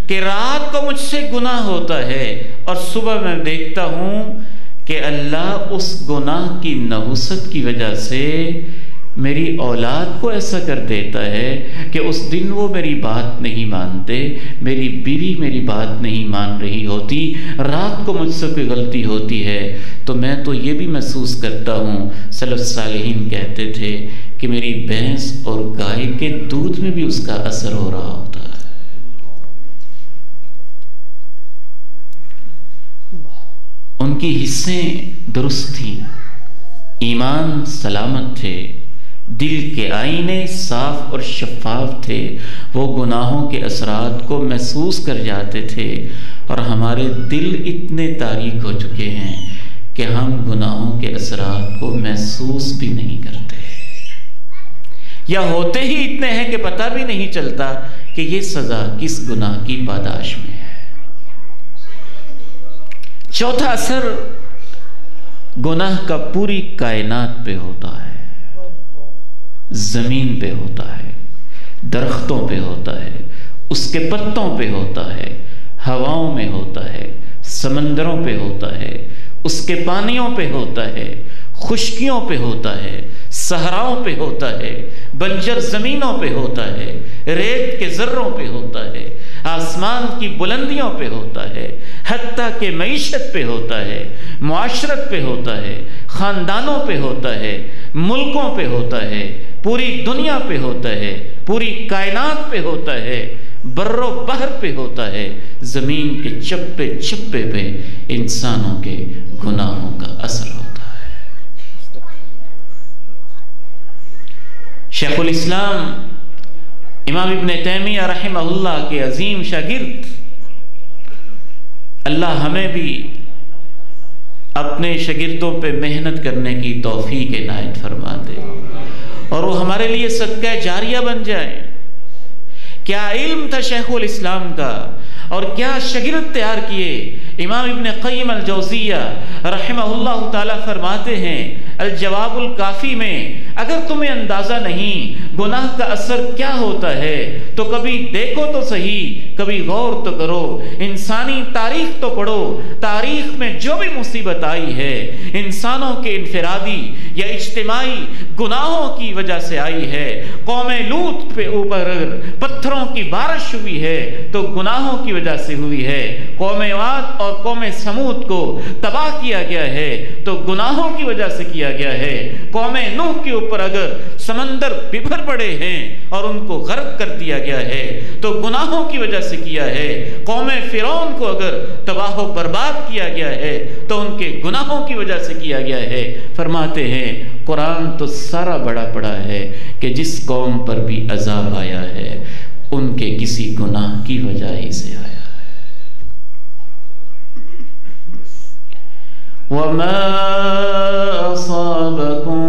S1: کہ رات کو مجھ سے گناہ ہوتا ہے اور صبح میں دیکھتا ہوں کہ اللہ اس گناہ کی نحوست کی وجہ سے میری اولاد کو ایسا کر دیتا ہے کہ اس دن وہ میری بات نہیں مانتے، میری بیوی میری بات نہیں مان رہی ہوتی، رات کو مجھ سے کوئی غلطی ہوتی ہے تو میں تو یہ بھی محسوس کرتا ہوں، سلف صالحین کہتے تھے کہ میری بھینس اور گائے کے دودھ میں بھی اس کا اثر ہو رہا ہوتا ہے۔ ان کی حصیں درست تھیں، ایمان سلامت تھے، دل کے آئینے صاف اور شفاف تھے، وہ گناہوں کے اثرات کو محسوس کر جاتے تھے، اور ہمارے دل اتنے تاریک ہو چکے ہیں کہ ہم گناہوں کے اثرات کو محسوس بھی نہیں کرتے، یا ہوتے ہی اتنے ہیں کہ پتہ بھی نہیں چلتا کہ یہ سزا کس گناہ کی پاداش میں ہے۔ چوتھا اثر گناہ کا پوری کائنات پہ ہوتا ہے، زمین پہ ہوتا ہے، درختوں پہ ہوتا ہے، اس کے پتوں پہ ہوتا ہے، ہواؤں میں ہوتا ہے، سمندروں پہ ہوتا ہے، اس کے پانیوں پہ ہوتا ہے، خشکیوں پہ ہوتا ہے، صحراؤں پہ ہوتا ہے، بنجر زمینوں پہ ہوتا ہے، ریت کے ذروں پہ ہوتا ہے، آسمان کی بلندیوں پہ ہوتا ہے، حتیٰ کہ معیشت پہ ہوتا ہے، معاشرت پہ ہوتا ہے، خاندانوں پہ ہوتا ہے، ملکوں پہ ہوتا ہے، پوری دنیا پہ ہوتا ہے، پوری کائنات پہ ہوتا ہے، بر و بحر پہ ہوتا ہے، زمین کے چپے چپے پہ انسانوں کے گناہوں کا اثر ہوتا ہے۔ شیخ الاسلام امام ابن تیمیہ رحمہ اللہ کے عظیم شاگرد، اللہ ہمیں بھی اپنے شاگردوں پہ محنت کرنے کی توفیق عنایت فرما دے، اور وہ ہمارے لیے صدقہ جاریہ بن جائے۔ کیا علم تھا شیخ الاسلام کا، اور کیا شاگرد تیار کیے۔ امام ابن قیم الجوزیہ رحمہ اللہ تعالیٰ فرماتے ہیں الجواب الکافی میں، اگر تمہیں اندازہ نہیں گناہ کا اثر کیا ہوتا ہے تو کبھی دیکھو تو صحیح، کبھی غور تو کرو، انسانی تاریخ تو پڑھو، تاریخ میں جو بھی مصیبت آئی ہے انسانوں کے انفرادی یا اجتماعی گناہوں کی وجہ سے آئی ہے۔ قوم لوط پہ اوپر پتھروں کی بارش ہوئی ہے تو گناہوں کی وجہ سے ہوئی ہے، قوم عاد اور قوم سمود کو تباہ کیا گیا ہے تو گناہوں کی وجہ سے کیا گیا ہے، قوم نوح کے اوپر اگر سمندر ببھر پڑے ہیں اور ان کو غرق کر دیا گیا ہے تو گناہوں کی وجہ سے کیا ہے، قوم فرعون کو اگر تباہ و برباد کیا گیا ہے تو ان کے گناہوں کی وجہ سے کیا گیا ہے۔ فرماتے ہیں قرآن تو سارا بڑا پڑا ہے کہ جس قوم پر بھی عذاب آیا ہے ان کے کسی گناہ کی وجہ ہی سے آیا ہے۔ وَمَا أَصَابَكُم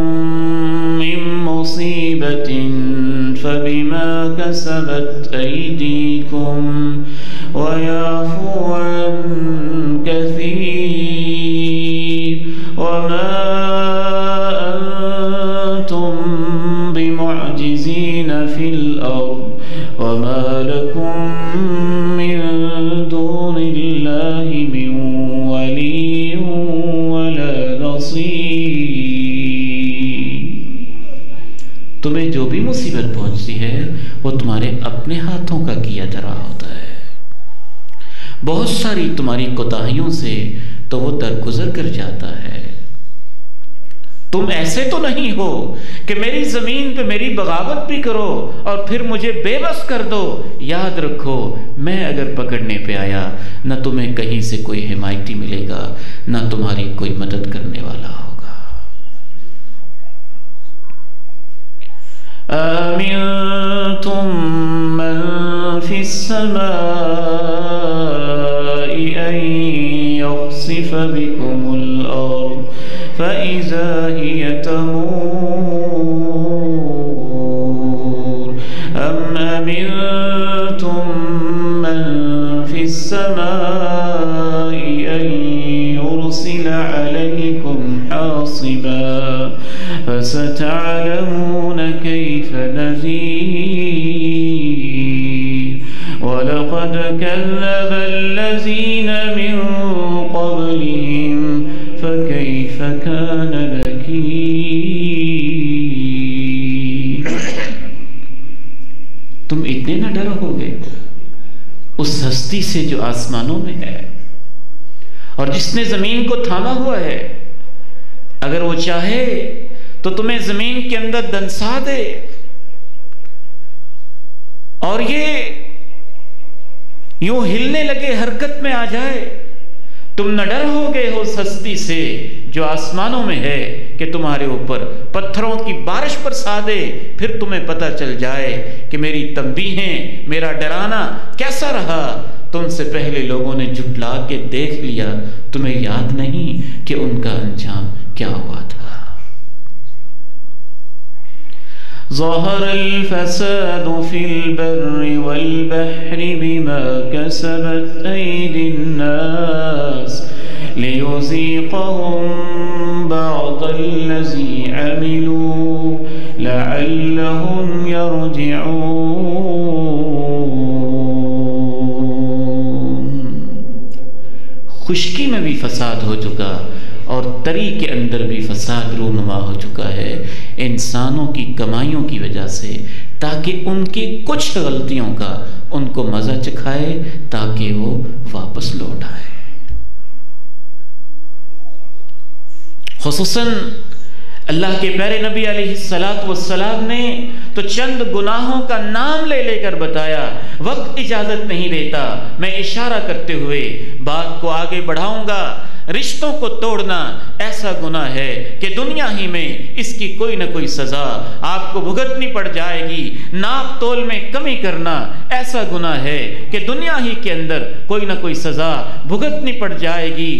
S1: مِّن مُّصِيبَةٍ فَبِمَا كَسَبَتْ أَيْدِيكُمْ وَيَعْفُو عَن كَثِيرٍ وَمَا أَنتُم بِمُعْجِزِينَ فِي الْأَرْضِ وَمَا لَكُم مِّن دُونِ اللَّهِ مِن وَلِيٍّ وَلَا نَصِيرٍ۔ تمہیں جو بھی مصیبت پہنچتی ہے وہ تمہارے اپنے ہاتھوں کا کیا دھرا ہوتا ہے، بہت ساری تمہاری کوتاہیوں سے تو وہ درگزر کر جاتا ہے۔ تم ایسے تو نہیں ہو کہ میری زمین پہ میری بغاوت بھی کرو اور پھر مجھے بے بس کر دو۔ یاد رکھو میں اگر پکڑنے پہ آیا نہ تمہیں کہیں سے کوئی حمایتی ملے گا نہ تمہاری کوئی مدد کرنے والا ہوگا۔ آمنتم من فی السماء ان یخسف بکم الارض فإذا هي تمور أم أمنتم من في السماء أن يرسل عليكم عليكم حاصبا فستعلمون كيف نذير ولقد كذب الذين من قبلهم فكيف كان نكير۔ تم اتنے نہ ڈر ہوگے اس ہستی سے جو آسمانوں میں ہے اور جس نے زمین کو تھاما ہوا ہے، اگر وہ چاہے تو تمہیں زمین کے اندر دنسا دے اور یہ یوں ہلنے لگے، حرکت میں آ جائے، تم نہ ڈر ہوگے اس ہستی سے جو آسمانوں میں ہے کہ تمہارے اوپر پتھروں کی بارش برسا دے، پھر تمہیں پتہ چل جائے کہ میری تنبیہیں، میرا ڈرانا کیسا رہا۔ تم سے پہلے لوگوں نے جھٹلا کے دیکھ لیا، تمہیں یاد نہیں کہ ان کا انجام کیا ہوا تھا۔ ظہر الفساد فی البر والبحر بما کسبت ایدی الناس لیذیقہم بعض الذی عملوا لعلہم یرجعون۔ خشکی میں بھی فساد ہو چکا اور تری کے اندر بھی فساد رونما ہو چکا ہے انسانوں کی کمائیوں کی وجہ سے، تاکہ ان کی کچھ غلطیوں کا ان کو مزہ چکھائے تاکہ وہ واپس لوٹ آئے۔ خصوصاً اللہ کے پیارے نبی علیہ السلام نے تو چند گناہوں کا نام لے لے کر بتایا، وقت اجازت نہیں دیتا، میں اشارہ کرتے ہوئے بات کو آگے بڑھاؤں گا۔ رشتوں کو توڑنا ایسا گناہ ہے کہ دنیا ہی میں اس کی کوئی نہ کوئی سزا آپ کو بھگتنی پڑ جائے گی۔ ناپ تول میں کمی کرنا ایسا گناہ ہے کہ دنیا ہی کے اندر کوئی نہ کوئی سزا بھگتنی پڑ جائے گی۔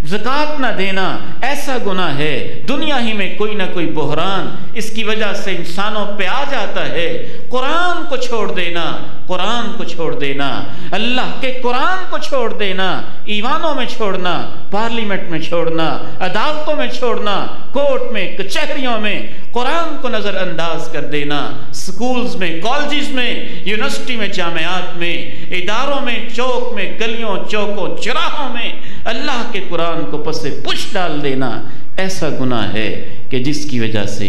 S1: زکوٰۃ نہ دینا ایسا گناہ ہے، دنیا ہی میں کوئی نہ کوئی بحران اس کی وجہ سے انسانوں پہ آ جاتا ہے۔ قرآن کو چھوڑ دینا، قرآن کو چھوڑ دینا، اللہ کے قرآن کو چھوڑ دینا، ایوانوں میں چھوڑنا، پارلیمنٹ میں چھوڑنا، عدالتوں میں چھوڑنا، کورٹ میں، کچہریوں میں قرآن کو نظر انداز کر دینا، سکولز میں، کالجز میں، یونیورسٹی میں، جامعات میں، اداروں میں، چوک میں، گلیوں چوکوں چراہوں میں اللہ کے قرآن کو پس پش ڈال دینا ایسا گناہ ہے کہ جس کی وجہ سے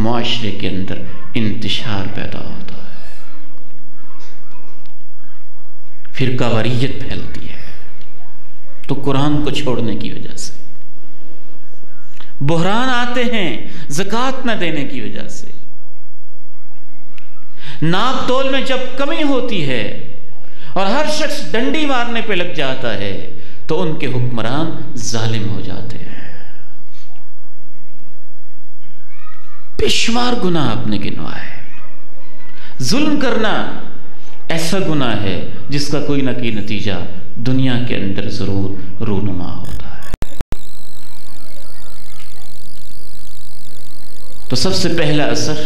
S1: معاشرے کے اندر انتشار پیدا ہوتا ہے، فرقہ واریت پھیلتی ہے، تو قرآن کو چھوڑنے کی وجہ سے بحران آتے ہیں، زکوٰۃ نہ دینے کی وجہ سے، ناپ تول میں جب کمی ہوتی ہے اور ہر شخص ڈنڈی مارنے پہ لگ جاتا ہے تو ان کے حکمران ظالم ہو جاتے ہیں۔ بے شمار گناہ آپ نے گنوایا ہے۔ ظلم کرنا ایسا گناہ ہے جس کا کوئی نہ کوئی نتیجہ دنیا کے اندر ضرور رونما ہوتا ہے۔ تو سب سے پہلا اثر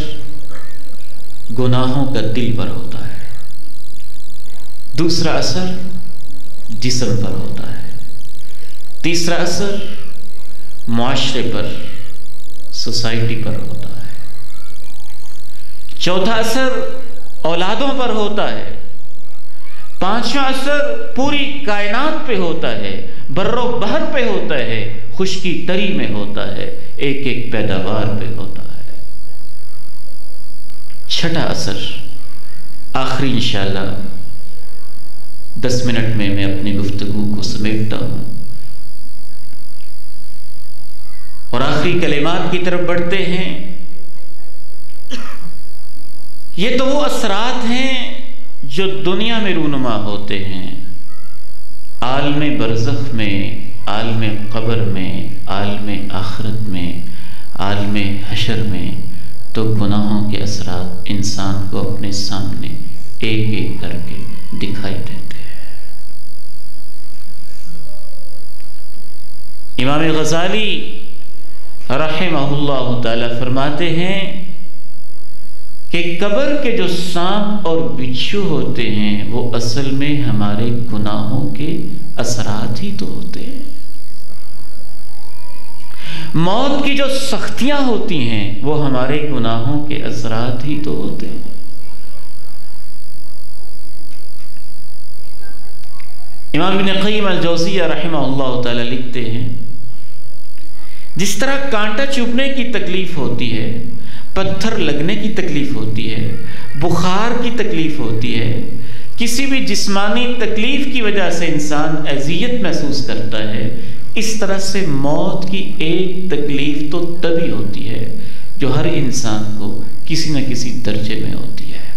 S1: گناہوں کا دل پر ہوتا ہے، دوسرا اثر جسم پر ہوتا ہے، تیسرا اثر معاشرے پر، سوسائٹی پر ہوتا ہے، چوتھا اثر اولادوں پر ہوتا ہے، پانچواں اثر پوری کائنات پہ ہوتا ہے، بر و بحر پہ ہوتا ہے، خشکی تری میں ہوتا ہے، ایک ایک پیداوار پہ ہوتا ہے۔ چھٹا اثر آخری انشاءاللہ 10 منٹ میں اپنی گفتگو کو سمیٹتا ہوں اور آخری کلمات کی طرف بڑھتے ہیں۔ یہ تو وہ اثرات ہیں جو دنیا میں رونما ہوتے ہیں، عالم برزخ میں، عالم قبر میں، عالم آخرت میں، عالم حشر میں تو گناہوں کے اثرات انسان کو اپنے سامنے ایک ایک کر کے دکھائی دیتے ہیں۔ امام غزالی رحمہ اللہ تعالی فرماتے ہیں کہ قبر کے جو سانپ اور بچھو ہوتے ہیں وہ اصل میں ہمارے گناہوں کے اثرات ہی تو ہوتے ہیں۔ موت کی جو سختیاں ہوتی ہیں وہ ہمارے گناہوں کے اثرات ہی تو ہوتے ہیں۔ امام ابن قیم الجوزیہ رحمہ اللہ تعالی لکھتے ہیں جس طرح کانٹا چبھنے کی تکلیف ہوتی ہے، پتھر لگنے کی تکلیف ہوتی ہے، بخار کی تکلیف ہوتی ہے، کسی بھی جسمانی تکلیف کی وجہ سے انسان اذیت محسوس کرتا ہے، اس طرح سے موت کی ایک تکلیف تو تبھی ہوتی ہے جو ہر انسان کو کسی نہ کسی درجے میں ہوتی ہے۔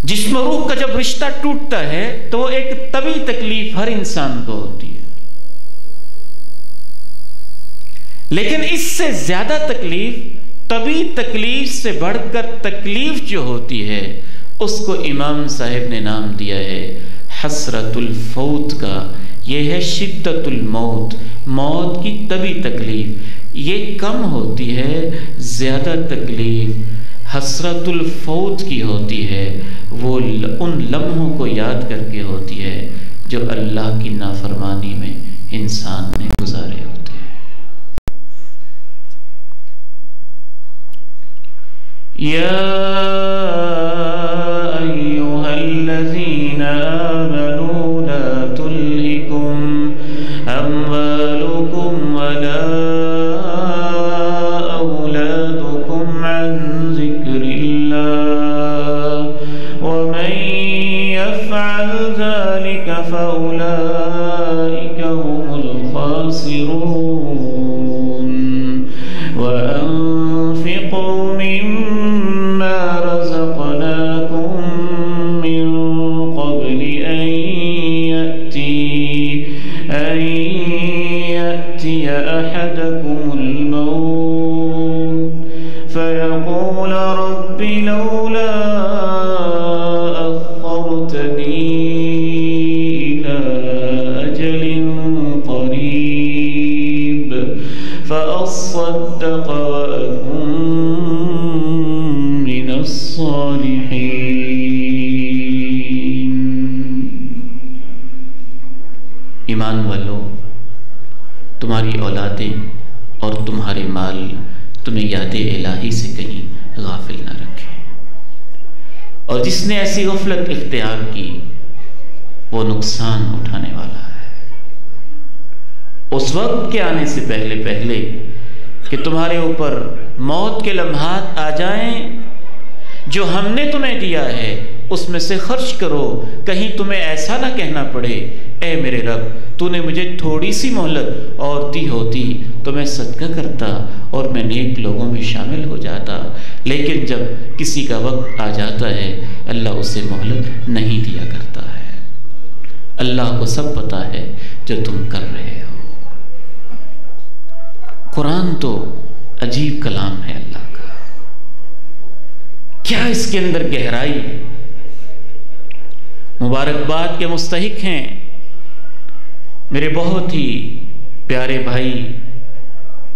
S1: جسم و روح کا جب رشتہ ٹوٹتا ہے تو وہ ایک طبی تکلیف ہر انسان کو ہوتی ہے، لیکن اس سے زیادہ تکلیف، طبی تکلیف سے بڑھ کر تکلیف جو ہوتی ہے اس کو امام صاحب نے نام دیا ہے حسرت الفوت کا۔ یہ ہے شدت الموت، موت کی طبی تکلیف، یہ کم ہوتی ہے، زیادہ تکلیف حسرت الفوت کی ہوتی ہے، وہ ان لمحوں کو یاد کر کے ہوتی ہے جو اللہ کی نافرمانی میں انسان نے گزارے ہوتے ہیں۔ یا ایھا الذین آمنوا لا تلہکم اموالکم ولا اولادکم عن ذکر اللہ ومن یفعل ذلک فاولئک هم الخاسرون وانفقوا مما رزقناکم من قبل ان یأتی احدکم الموت فیقول رب لولا اخرتنی الى اجل قریب فاصدق واکن من الصالحین۔ ایمان والو، تمہاری اولادیں اور تمہارے مال تمہیں یاد الہی سے کہیں غافل نہ رکھیں، اور جس نے ایسی غفلت اختیار کی وہ نقصان اٹھانے والا ہے۔ اس وقت کے آنے سے پہلے کہ تمہارے اوپر موت کے لمحات آ جائیں، جو ہم نے تمہیں دیا ہے اس میں سے خرچ کرو، کہیں تمہیں ایسا نہ کہنا پڑے اے میرے رب تو نے مجھے تھوڑی سی مہلت اور دی ہوتی تو میں صدقہ کرتا اور میں نیک لوگوں میں شامل ہو جاتا، لیکن جب کسی کا وقت آ جاتا ہے اللہ اسے مہلت نہیں دیا کرتا ہے۔ اللہ کو سب پتا ہے جو تم کر رہے ہو۔ قرآن تو عجیب کلام ہے اللہ کا، کیا اس کے اندر گہرائی ہے۔ مبارکباد کے مستحق ہیں میرے بہت ہی پیارے بھائی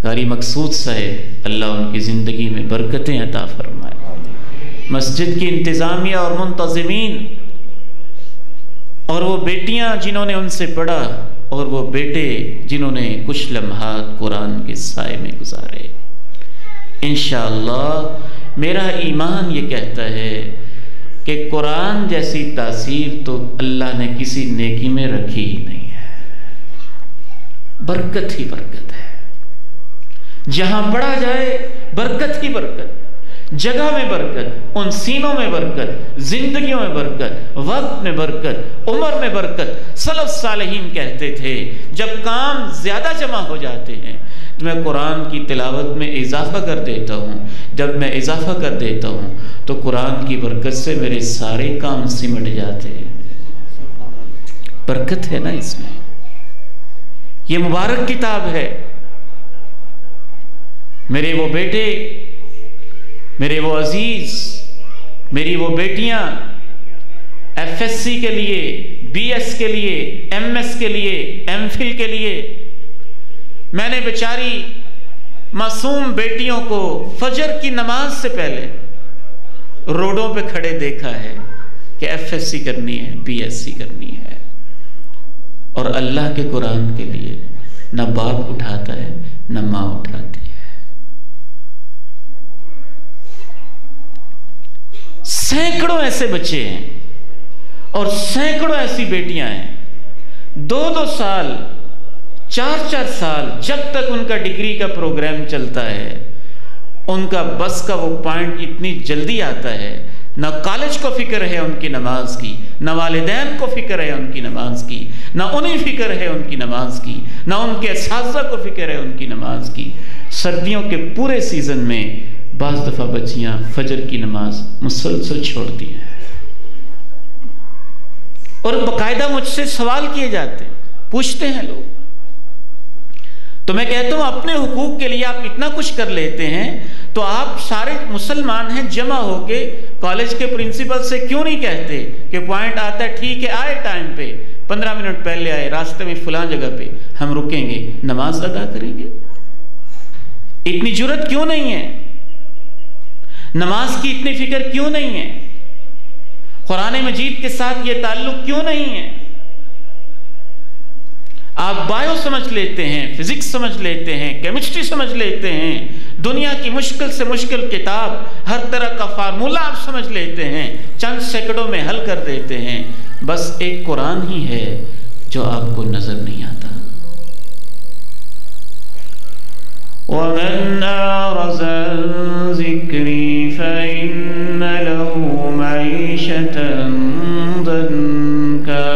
S1: قاری مقصود صاحب، اللہ ان کی زندگی میں برکتیں عطا فرمائے، مسجد کی انتظامیہ اور منتظمین، اور وہ بیٹیاں جنہوں نے ان سے پڑھا، اور وہ بیٹے جنہوں نے کچھ لمحات قرآن کے سائے میں گزارے۔ انشاءاللہ میرا ایمان یہ کہتا ہے کہ قرآن جیسی تاثیر تو اللہ نے کسی نیکی میں رکھی ہی نہیں ہے۔ برکت ہی برکت ہے، جہاں پڑھا جائے برکت ہی برکت، جگہ میں برکت، ان سینوں میں برکت، زندگیوں میں برکت، وقت میں برکت، عمر میں برکت۔ سلف صالحین کہتے تھے جب کام زیادہ جمع ہو جاتے ہیں تو میں قرآن کی تلاوت میں اضافہ کر دیتا ہوں، جب میں اضافہ کر دیتا ہوں تو قرآن کی برکت سے میرے سارے کام سمٹ جاتے ہیں۔ برکت ہے نا اس میں، یہ مبارک کتاب ہے۔ میرے وہ بیٹے، میرے وہ عزیز، میری وہ بیٹیاں ایف ایس سی کے لیے، بی ایس کے لیے، ایم ایس کے لیے، ایم فل کے لیے، میں نے بیچاری معصوم بیٹیوں کو فجر کی نماز سے پہلے روڈوں پہ کھڑے دیکھا ہے کہ ایف ایس سی کرنی ہے، بی ایس سی کرنی ہے، اور اللہ کے قرآن کے لیے نہ باپ اٹھاتا ہے نہ ماں اٹھاتی ہے۔ سینکڑوں ایسے بچے ہیں اور سینکڑوں ایسی بیٹیاں ہیں، 2-2 سال 4-4 سال جب تک ان کا ڈگری کا پروگرام چلتا ہے، ان کا بس کا وہ پوائنٹ اتنی جلدی آتا ہے، نہ کالج کو فکر ہے ان کی نماز کی، نہ والدین کو فکر ہے ان کی نماز کی، نہ انہیں فکر ہے ان کی نماز کی، نہ ان کے اساتذہ کو فکر ہے ان کی نماز کی۔ سردیوں کے پورے سیزن میں بعض دفعہ بچیاں فجر کی نماز مسلسل چھوڑتی ہیں، اور باقاعدہ مجھ سے سوال کیے جاتے ہیں، پوچھتے ہیں لوگ۔ تو میں کہتا ہوں اپنے حقوق کے لیے آپ اتنا کچھ کر لیتے ہیں، تو آپ سارے مسلمان ہیں جمع ہو کے کالج کے پرنسپل سے کیوں نہیں کہتے کہ پوائنٹ آتا ہے ٹھیک ہے، آئے ٹائم پہ 15 منٹ پہلے آئے، راستے میں فلاں جگہ پہ ہم رکیں گے، نماز ادا کریں گے؟ اتنی جرت کیوں نہیں ہے؟ نماز کی اتنی فکر کیوں نہیں ہے؟ قرآن مجید کے ساتھ یہ تعلق کیوں نہیں ہے؟ آپ بایو سمجھ لیتے ہیں، فزکس سمجھ لیتے ہیں، کیمسٹری سمجھ لیتے ہیں، دنیا کی مشکل سے مشکل کتاب، ہر طرح کا فارمولہ آپ سمجھ لیتے ہیں، چند سیکنڈوں میں حل کر دیتے ہیں، بس ایک قرآن ہی ہے جو آپ کو نظر نہیں آتا۔ وَمَنْ أَعْرَضَ عَنْ ذِكْرِي فَإِنَّ لَهُ مَعِيشَةً ضَنكًا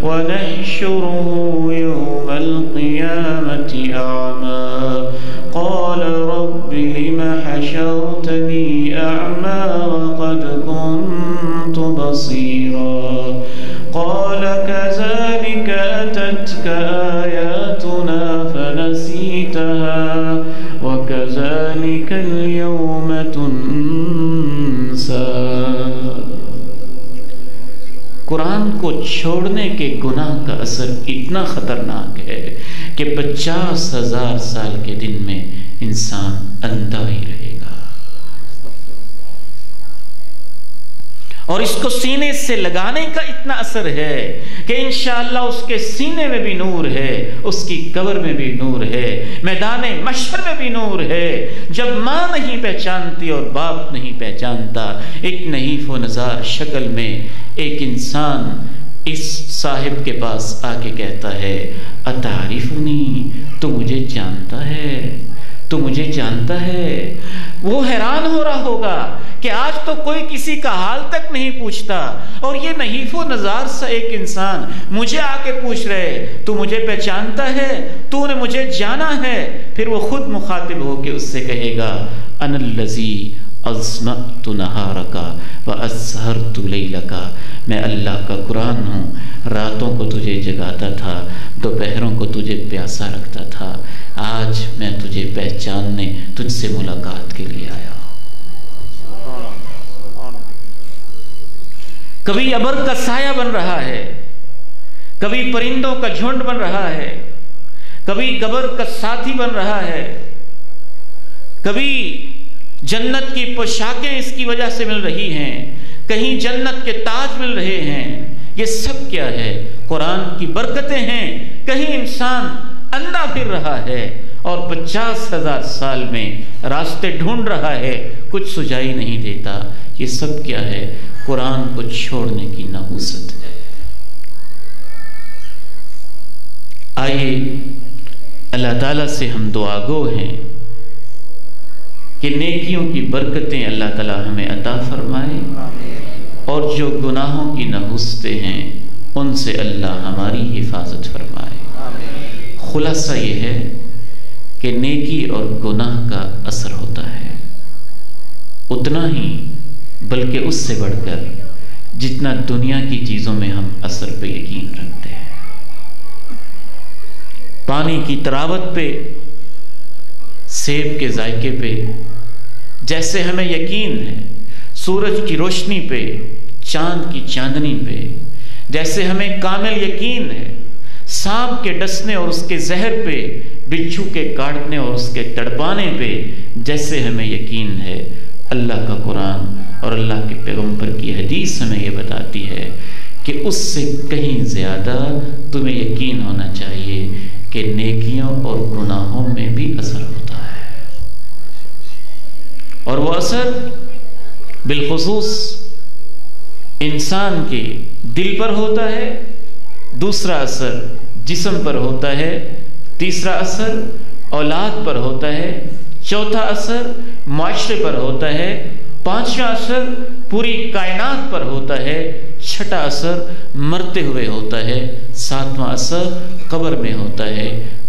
S1: وَنَحْشُرُهُ يَوْمَ الْقِيَامَةِ أَعْمَى قَالَ رَبِّ لِمَ حَشَرْتَنِي أَعْمَى وَقَدْ كُنْتُ بَصِيرًا قَالَ كَذَلِكَ أَتَتْكَ آيَاتُنَا فَنَسِيتَهَا وَكَذَلِكَ الْيَوْمَ تُنْسَى۔ قرآن کو چھوڑنے کے گناہ کا اثر اتنا خطرناک ہے کہ 50,000 سال کے دن میں انسان اندھا ہی رہے گا، اور اس کو سینے سے لگانے کا اتنا اثر ہے کہ انشاءاللہ اس کے سینے میں بھی نور ہے، اس کی قبر میں بھی نور ہے، میدان محشر میں بھی نور ہے۔ جب ماں نہیں پہچانتی اور باپ نہیں پہچانتا، ایک نحیف و نزار شکل میں ایک انسان اس صاحب کے پاس آ کے کہتا ہے اتعرفنی، تو مجھے جانتا ہے، تو مجھے جانتا ہے۔ وہ حیران ہو رہا ہوگا کہ آج تو کوئی کسی کا حال تک نہیں پوچھتا، اور یہ نحیف و نزار سا ایک انسان مجھے آ کے پوچھ رہے تو مجھے پہچانتا ہے، تو نے مجھے جانا ہے۔ پھر وہ خود مخاطب ہو کے اس سے کہے گا انا الذی اظمأت نہارک واسہرت لیلک، میں اللہ کا قرآن ہوں، راتوں کو تجھے جگاتا تھا، دوپہروں کو تجھے پیاسا رکھتا تھا، آج میں تجھے پہچاننے، تجھ سے ملاقات کے لیے آیا ہوں۔ کبھی ابر کا سایہ بن رہا ہے، کبھی پرندوں کا جھنڈ بن رہا ہے، کبھی قبر کا ساتھی بن رہا ہے، کبھی جنت کی پوشاکیں اس کی وجہ سے مل رہی ہیں، کہیں جنت کے تاج مل رہے ہیں۔ یہ سب کیا ہے؟ قرآن کی برکتیں ہیں۔ کہیں انسان اندھا پھر رہا ہے اور 50,000 سال میں راستے ڈھونڈ رہا ہے، کچھ سجائی نہیں دیتا۔ یہ سب کیا ہے؟ قرآن کو چھوڑنے کی نحوست ہے۔ آئیے اللہ تعالیٰ سے ہم دعا گو ہیں کہ نیکیوں کی برکتیں اللہ تعالیٰ ہمیں عطا فرمائے، اور جو گناہوں کی نحوستیں ہیں ان سے اللہ ہماری حفاظت فرمائے۔ خلاصہ یہ ہے کہ نیکی اور گناہ کا اثر ہوتا ہے، اتنا ہی بلکہ اس سے بڑھ کر جتنا دنیا کی چیزوں میں ہم اثر پہ یقین رکھتے ہیں۔ پانی کی تراوت پہ، سیب کے ذائقے پہ جیسے ہمیں یقین ہے، سورج کی روشنی پہ، چاند کی چاندنی پہ جیسے ہمیں کامل یقین ہے، سانپ کے ڈسنے اور اس کے زہر پہ، بچھو کے کاٹنے اور اس کے تڑپانے پہ جیسے ہمیں یقین ہے، اللہ کا قرآن اور اللہ کے پیغمبر کی حدیث ہمیں یہ بتاتی ہے کہ اس سے کہیں زیادہ تمہیں یقین ہونا چاہیے کہ نیکیوں اور گناہوں میں بھی اثر ہوتا ہے، اور وہ اثر بالخصوص انسان کے دل پر ہوتا ہے، دوسرا اثر جسم پر ہوتا ہے، تیسرا اثر اولاد پر ہوتا ہے، چوتھا اثر معاشرے پر ہوتا ہے، پانچواں اثر پوری کائنات پر ہوتا ہے، چھٹا اثر مرتے ہوئے ہوتا ہے، ساتواں اثر قبر میں ہوتا ہے،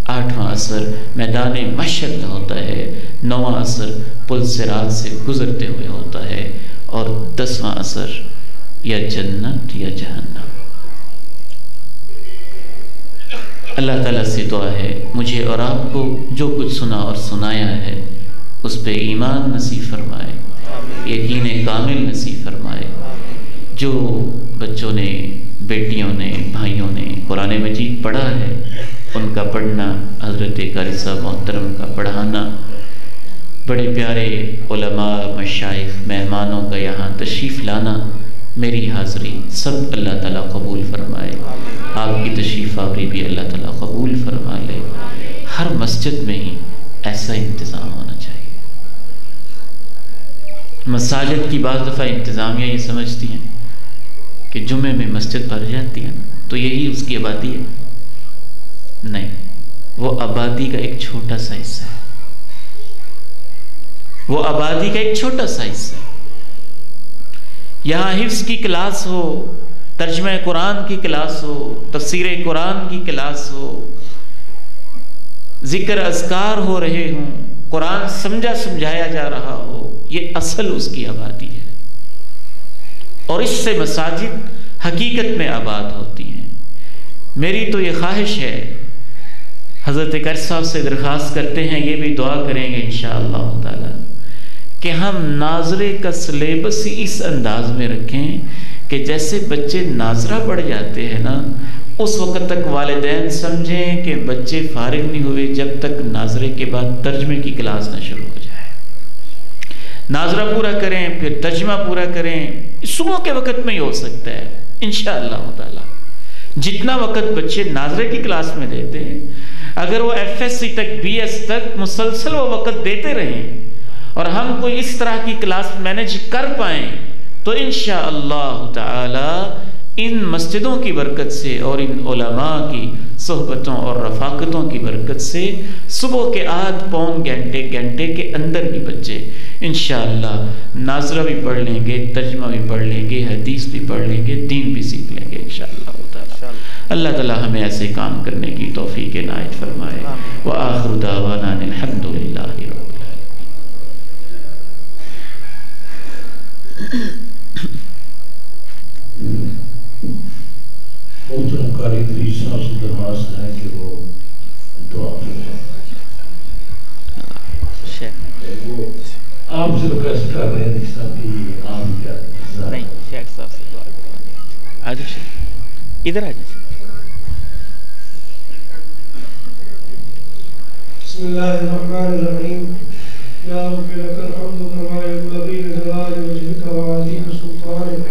S1: آٹھواں اثر میدان محشر میں ہوتا ہے، نواں اثر پل صراط سے گزرتے ہوئے ہوتا ہے، اور 10واں اثر یا جنت یا جہنم۔ اللہ تعالیٰ سے دعا ہے مجھے اور آپ کو جو کچھ سنا اور سنایا ہے اس پہ ایمان نصیب فرمائے، یقین کامل نصیب فرمائے۔ جو بچوں نے، بیٹیوں نے، بھائیوں نے قرآن مجید پڑھا ہے ان کا پڑھنا، حضرت قاری صاحب محترم کا پڑھانا، بڑے پیارے علماء، مشائخ، مہمانوں کا یہاں تشریف لانا، میری حاضری سب اللہ تعالیٰ قبول فرمائے، آپ کی تشریف آوری بھی اللہ تعالیٰ قبول فرما لے۔ ہر مسجد میں ہی ایسا انتظام ہونا چاہیے۔ مساجد کی بعض دفعہ انتظامیہ یہ سمجھتی ہیں کہ جمعے میں مسجد بھر جاتی ہے نا تو یہی اس کی آبادی ہے، نہیں، وہ آبادی کا ایک چھوٹا سا حصہ ہے، وہ آبادی کا ایک چھوٹا سا حصہ ہے۔ یہاں حفظ کی کلاس ہو، ترجمہ قرآن کی کلاس ہو، تفسیر قرآن کی کلاس ہو، ذکر اذکار ہو رہے ہوں، قرآن سمجھایا جا رہا ہو، یہ اصل اس کی آبادی ہے، اور اس سے مساجد حقیقت میں آباد ہوتی ہیں۔ میری تو یہ خواہش ہے، حضرت قاری صاحب سے درخواست کرتے ہیں، یہ بھی دعا کریں گے انشاءاللہ تعالی کہ ہم ناظرے کا سلیبس اس انداز میں رکھیں کہ جیسے بچے ناظرہ پڑھ جاتے ہیں نا، اس وقت تک والدین سمجھیں کہ بچے فارغ نہیں ہوئے جب تک ناظرے کے بعد ترجمے کی کلاس نہ شروع ہو جائے۔ ناظرہ پورا کریں، پھر ترجمہ پورا کریں، صبح کے وقت میں ہی ہو سکتا ہے انشاءاللہ تعالی۔ جتنا وقت بچے ناظرے کی کلاس میں دیتے ہیں، اگر وہ ایف ایس سی تک، بی ایس تک مسلسل وہ وقت دیتے رہیں اور ہم کوئی اس طرح کی کلاس مینج کر پائیں تو انشاءاللہ تعالی ان مسجدوں کی برکت سے اور ان علماء کی صحبتوں اور رفاقتوں کی برکت سے صبح کے آدھ پون گھنٹے کے اندر ہی بچے انشاءاللہ ناظرہ بھی پڑھ لیں گے، ترجمہ بھی پڑھ لیں گے، حدیث بھی پڑھ لیں گے، دین بھی سیکھ لیں گے انشاءاللہ تعالی۔ اللہ تعالی ہمیں ایسے کام کرنے کی توفیق عنایت فرمائے۔ وآخر دعوانا الحمدللہ رب العالمین۔
S2: محترم قاری ادریس صاحب سے درخواست ہے کہ وہ دعا فرمائیں۔ وہ آپ سے ریکویسٹ کر رہے ہیں جس طرح کہ آپ کیا نہیں،
S1: شیخ صاحب سے دعا کروانی۔ آ جائیں شیخ، ادھر آ جائیں۔
S3: بسم اللہ الرحمن الرحیم۔ یا رب لک الحمد کما ینبغی لجلال وجهک وعظیم سلطانک۔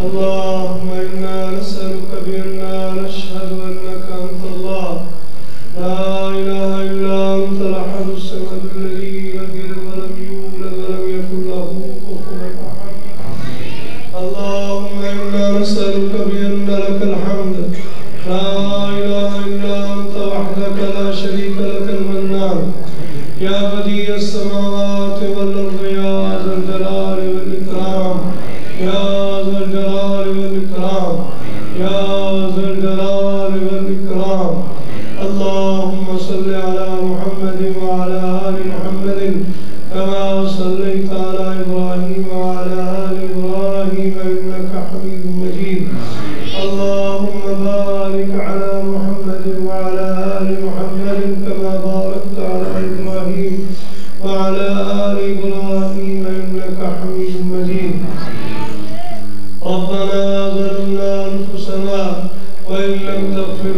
S3: اللهم إنا نسألك بأننا نشهد أنك أنت الله لا إله إلا أنت الأحد الصمد الذي لم يلد ولم يولد ولم يكن له كفوا أحد. اللهم إنا نسألك بأن لك الحمد لا إله إلا أنت وحدك لا شريك لك المنان يا بديع السماوات والأرض يا ذا الجلال والإكرام يا ذا الجلال والإكرام يا ذا الجلال والإكرام. اللهم صل على محمد وعلى آل محمد كما صليت على إبراهيم وعلى آل إبراهيم إنك حميد مجيد. اللهم بارك على محمد وعلى آل محمد كما باركت على إبراهيم وعلى آل إبراهيم إنك حميد مجيد. ربنا ظلمنا أنفسنا وإن لم تغفر